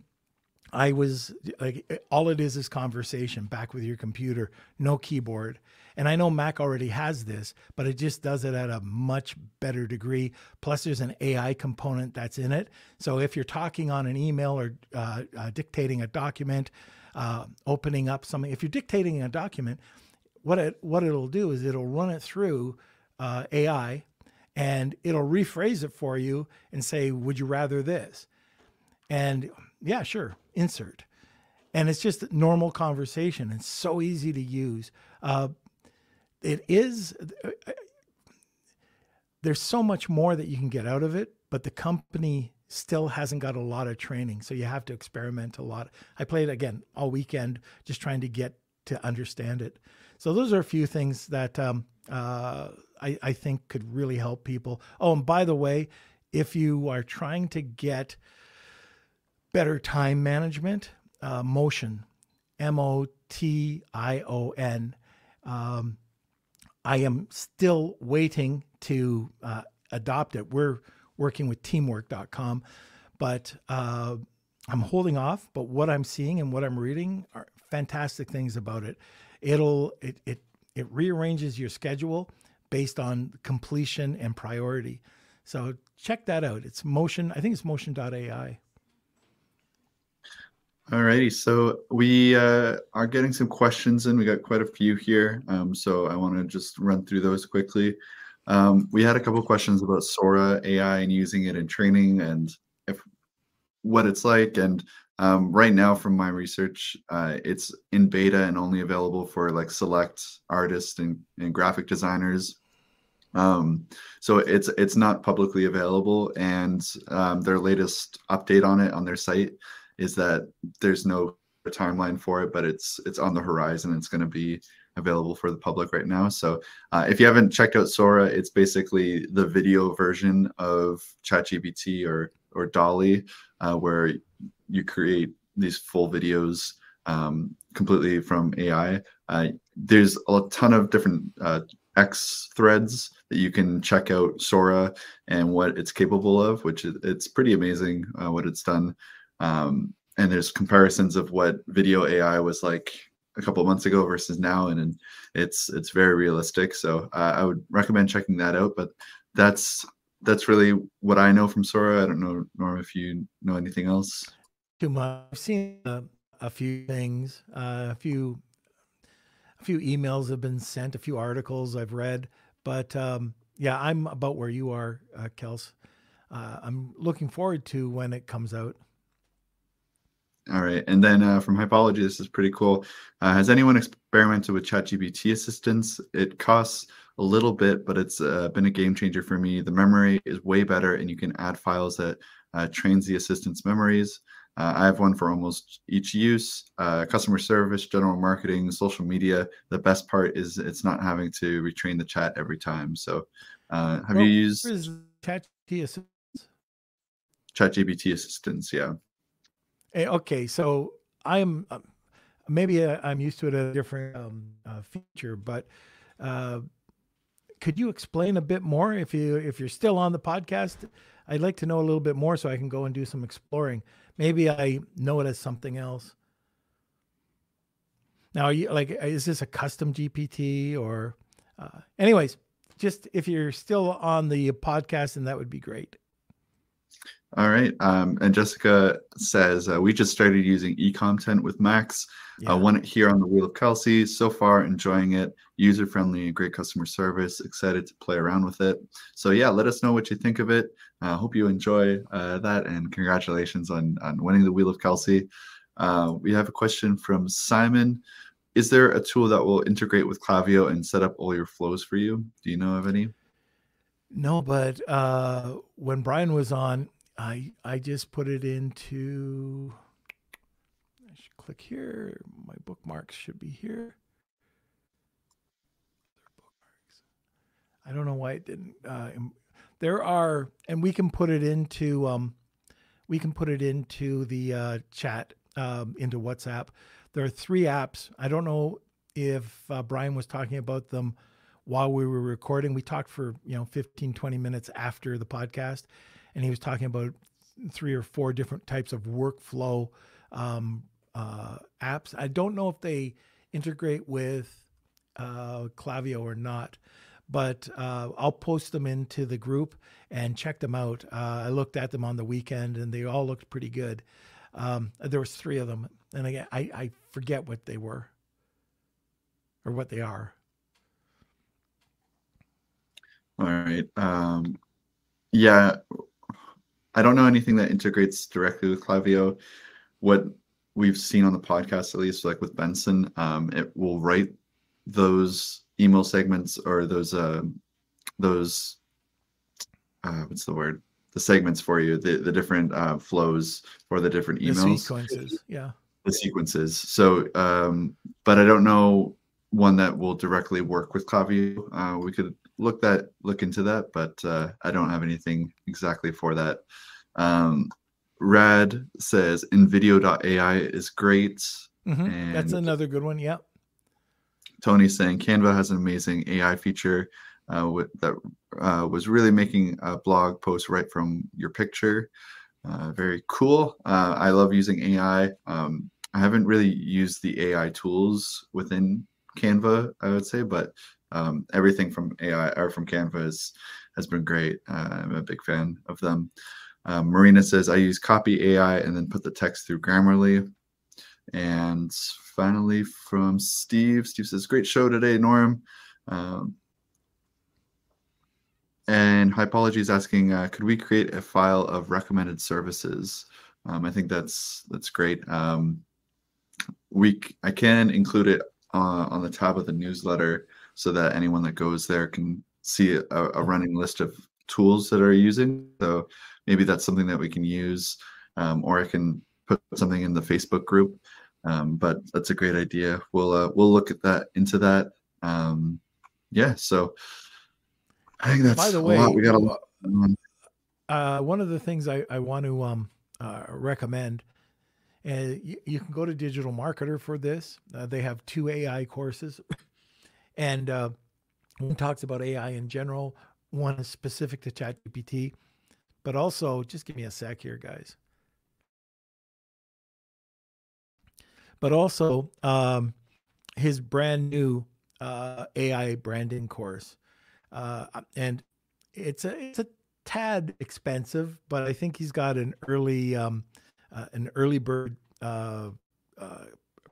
I was like, all it is conversation back with your computer, no keyboard. And I know Mac already has this, but it just does it at a much better degree. Plus, there's an AI component that's in it. So if you're talking on an email or dictating a document, opening up something, if you're dictating a document, what it'll do is it'll run it through AI, and it'll rephrase it for you and say, would you rather this? And yeah, sure, insert. and it's just normal conversation. It's so easy to use. It is, there's so much more that you can get out of it, but the company still hasn't got a lot of training. So you have to experiment a lot. I played again all weekend, just trying to get to understand it. So those are a few things that I think could really help people. Oh, and by the way, if you are trying to get better time management, Motion, Motion. I am still waiting to adopt it. We're working with teamwork.com, but I'm holding off. But what I'm seeing and what I'm reading are fantastic things about it. It rearranges your schedule based on completion and priority. So check that out. It's Motion. I think it's motion.ai. All righty. So we are getting some questions in. We got quite a few here. So I want to just run through those quickly. We had a couple questions about Sora AI and using it in training and what it's like. And right now, from my research, it's in beta and only available for like select artists and graphic designers. So it's not publicly available, and their latest update on it on their site is that there's no timeline for it, but it's on the horizon. It's going to be available for the public right now. So if you haven't checked out Sora, it's basically the video version of ChatGPT or DALL-E, where you create these full videos completely from AI. There's a ton of different X threads that you can check out Sora and what it's capable of, which it's pretty amazing what it's done. And there's comparisons of what video AI was like a couple of months ago versus now, and it's very realistic. So I would recommend checking that out. But that's really what I know from Sora. I don't know, Norm, if you know anything else. Too much. I've seen a few things, a few emails have been sent, a few articles I've read, but yeah, I'm about where you are, Kels. I'm looking forward to when it comes out. All right. And then from Hypology, this is pretty cool. Has anyone experimented with ChatGPT assistance? It costs a little bit, but it's been a game changer for me. The memory is way better, and you can add files that trains the assistant's memories. I have one for almost each use. Customer service, general marketing, social media. The best part is it's not having to retrain the chat every time. So have you used ChatGPT assistance? ChatGPT assistance, yeah. Okay, so I'm maybe I'm used to it a different feature, but could you explain a bit more if you're still on the podcast? I'd like to know a little bit more so I can go and do some exploring. Maybe I know it as something else. Now, are you, like, is this a custom GPT or? Anyways, just if you're still on the podcast, then that would be great. All right. And Jessica says, we just started using eContent with Max. Yeah. Won it here on the Wheel of Kelsey. So far, enjoying it. User-friendly and great customer service. Excited to play around with it. So yeah, let us know what you think of it. Hope you enjoy that, and congratulations on winning the Wheel of Kelsey. We have a question from Simon. Is there a tool that will integrate with Klaviyo and set up all your flows for you? Do you know of any? No, but when Brian was on, I just put it into, I should click here. My bookmarks should be here. I don't know why it didn't. There are, and we can put it into the chat, into WhatsApp. There are 3 apps. I don't know if Brian was talking about them while we were recording. We talked for 15, 20 minutes after the podcast, and he was talking about 3 or 4 different types of workflow apps. I don't know if they integrate with Klaviyo or not, but I'll post them into the group and check them out. I looked at them on the weekend, and they all looked pretty good. There was 3 of them, and again, I forget what they were or what they are. All right. Yeah, I don't know anything that integrates directly with Klaviyo. What we've seen on the podcast, at least like with Benson, it will write those email segments or those what's the word? The segments for you, the different flows for the different emails. The sequences, yeah. The sequences. So, but I don't know one that will directly work with Klaviyo. We could look into that, but I don't have anything exactly for that. Rad says InVideo.ai is great. And that's another good one. Yep. Tony's saying Canva has an amazing AI feature that was really making a blog post right from your picture. Very cool. I love using AI. I haven't really used the AI tools within Canva, I would say, but everything from AI or from Canva has been great. I'm a big fan of them. Marina says, I use Copy AI and then put the text through Grammarly. And finally from Steve says, great show today, Norm. And Hypology is asking, could we create a file of recommended services? I think that's great. I can include it on the tab of the newsletter so that anyone that goes there can see a running list of tools that are using. So maybe that's something that we can use, or I can put something in the Facebook group. But that's a great idea. We'll look at that into that. Yeah. So I think that's, by the way, a lot. We got a lot. One of the things I want to recommend, and you can go to Digital Marketer for this. They have 2 AI courses, and one talks about AI in general. One is specific to ChatGPT, but also, just give me a sec here, guys. But also, his brand new AI branding course, and it's a tad expensive, but I think he's got an early bird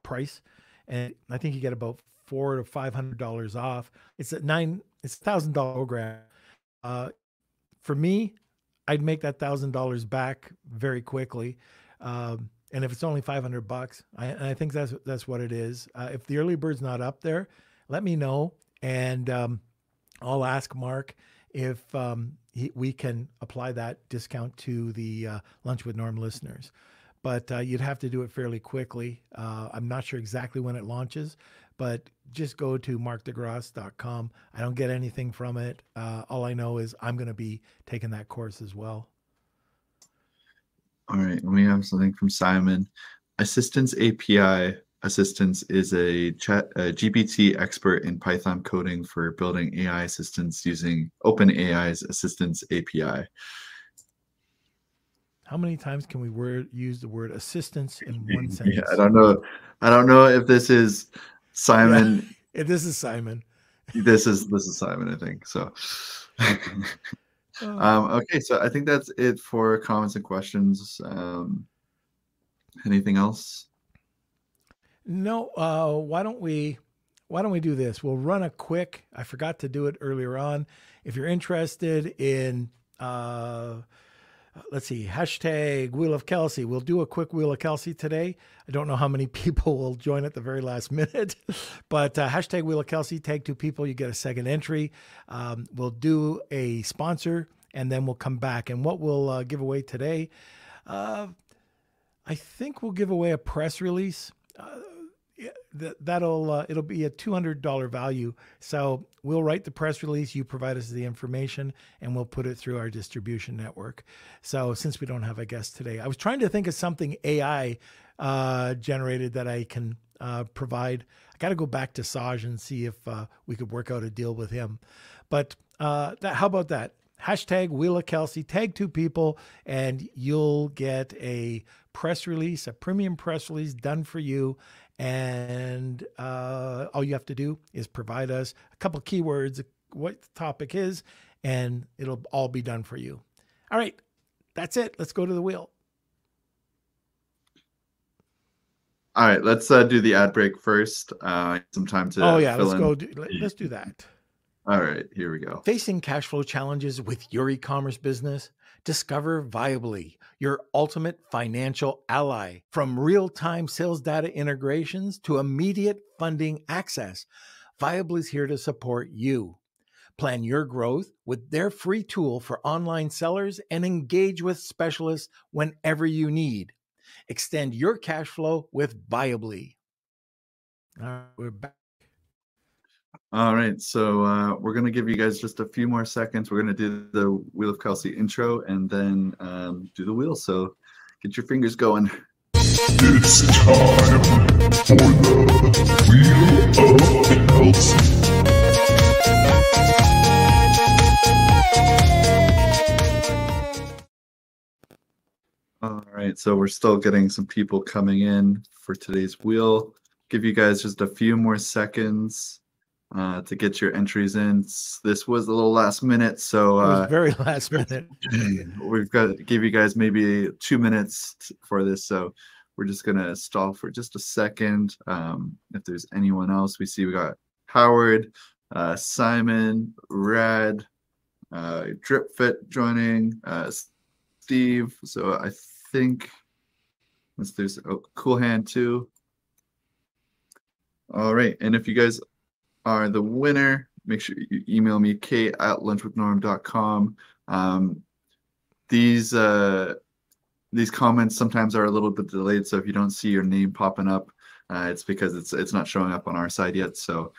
price, and I think you get about $400 to $500 off. It's a $1,000 program. For me, I'd make that $1,000 back very quickly. And if it's only $500, I think that's what it is. If the early bird's not up there, let me know, and I'll ask Mark if we can apply that discount to the Lunch with Norm listeners. But you'd have to do it fairly quickly. I'm not sure exactly when it launches, but just go to markdegrosse.com. I don't get anything from it. All I know is I'm going to be taking that course as well. All right, we have something from Simon. Assistance API. Assistance is a GPT expert in Python coding for building AI assistants using OpenAI's Assistance API. How many times can we use the word assistance in one sentence? Yeah, I don't know if this is Simon. Yeah, this is Simon. This is Simon, I think. So okay, so I think that's it for comments and questions. Anything else? No. Why don't we do this? We'll run a quick. I forgot to do it earlier on. If you're interested in, let's see, hashtag Wheel of Kelsey. We'll do a quick Wheel of Kelsey today. I don't know how many people will join at the very last minute, but hashtag Wheel of Kelsey, tag 2 people, you get a second entry. We'll do a sponsor, and then we'll come back. And what we'll give away today, I think we'll give away a press release. It'll be a $200 value. So we'll write the press release. You provide us the information, and we'll put it through our distribution network. So since we don't have a guest today, I was trying to think of something AI generated that I can provide. I got to go back to Saj and see if we could work out a deal with him. But how about that? Hashtag Wheel of Kelsey, tag 2 people, and you'll get a press release, a premium press release done for you. And all you have to do is provide us a couple keywords, what the topic is, and it'll all be done for you. All right, that's it. Let's go to the wheel. All right, let's do the ad break first. Some time to let's do that. All right, here we go. Facing cash flow challenges with your e-commerce business? Discover Viably, your ultimate financial ally. From real-time sales data integrations to immediate funding access, Viably is here to support you. Plan your growth with their free tool for online sellers and engage with specialists whenever you need. Extend your cash flow with Viably. All right, we're back. All right, so we're going to give you guys just a few more seconds. We're going to do the Wheel of Kelsey intro and then do the wheel. So get your fingers going. It's time for the Wheel of Kelsey. All right, so we're still getting some people coming in for today's wheel. Give you guys just a few more seconds to get your entries in. This was a little last minute, so It was very last minute. we've got to give you guys maybe 2 minutes for this, so we're just gonna stall for just a second. If there's anyone else, we see we got Howard, Simon, Rad, Drip Fit joining, Steve. So I think there's a Cool Hand too. All right, and if you guys are the winner, make sure you email me kate@lunchwithnorm.com. These comments sometimes are a little bit delayed, so if you don't see your name popping up, it's because it's not showing up on our side yet. So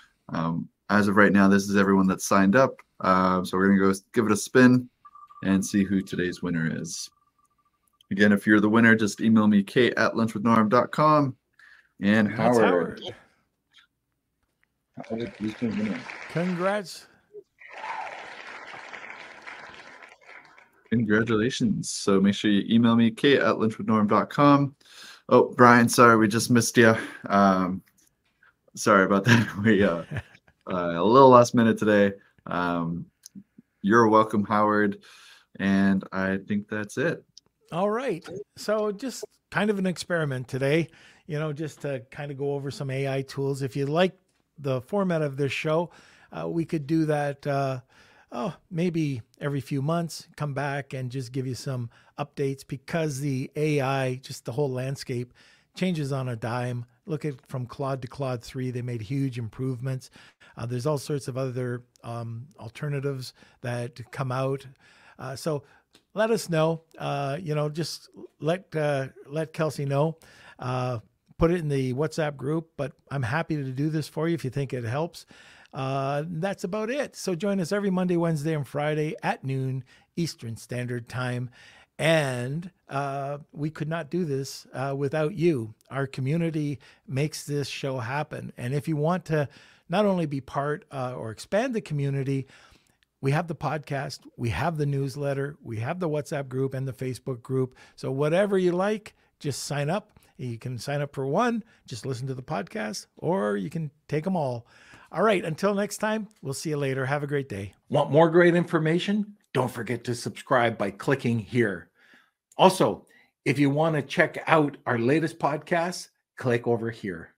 as of right now, this is everyone that's signed up. So we're gonna go give it a spin and see who today's winner is. Again, if you're the winner, just email me kate@lunchwithnorm.com. And Howard. Congrats. Congratulations. So make sure you email me, kate@lunchwithnorm.com. Oh, Brian, sorry, we just missed you. Sorry about that. We a little last minute today. You're welcome, Howard. And I think that's it. All right. So just kind of an experiment today, just to kind of go over some AI tools. If you like the format of this show, we could do that maybe every few months, come back and just give you some updates, because the AI, just the whole landscape, changes on a dime. Look at from Claude to Claude 3, they made huge improvements. There's all sorts of other alternatives that come out. So let us know, just let Kelsey know, put it in the WhatsApp group, but I'm happy to do this for you if you think it helps. That's about it. So join us every Monday, Wednesday, and Friday at noon Eastern Standard Time. And we could not do this without you. Our community makes this show happen. And if you want to not only be part or expand the community, we have the podcast, we have the newsletter, we have the WhatsApp group and the Facebook group. So whatever you like, just sign up. You can sign up for one, just listen to the podcast, or you can take them all. All right, until next time, we'll see you later. Have a great day. Want more great information? Don't forget to subscribe by clicking here. Also, if you want to check out our latest podcasts, click over here.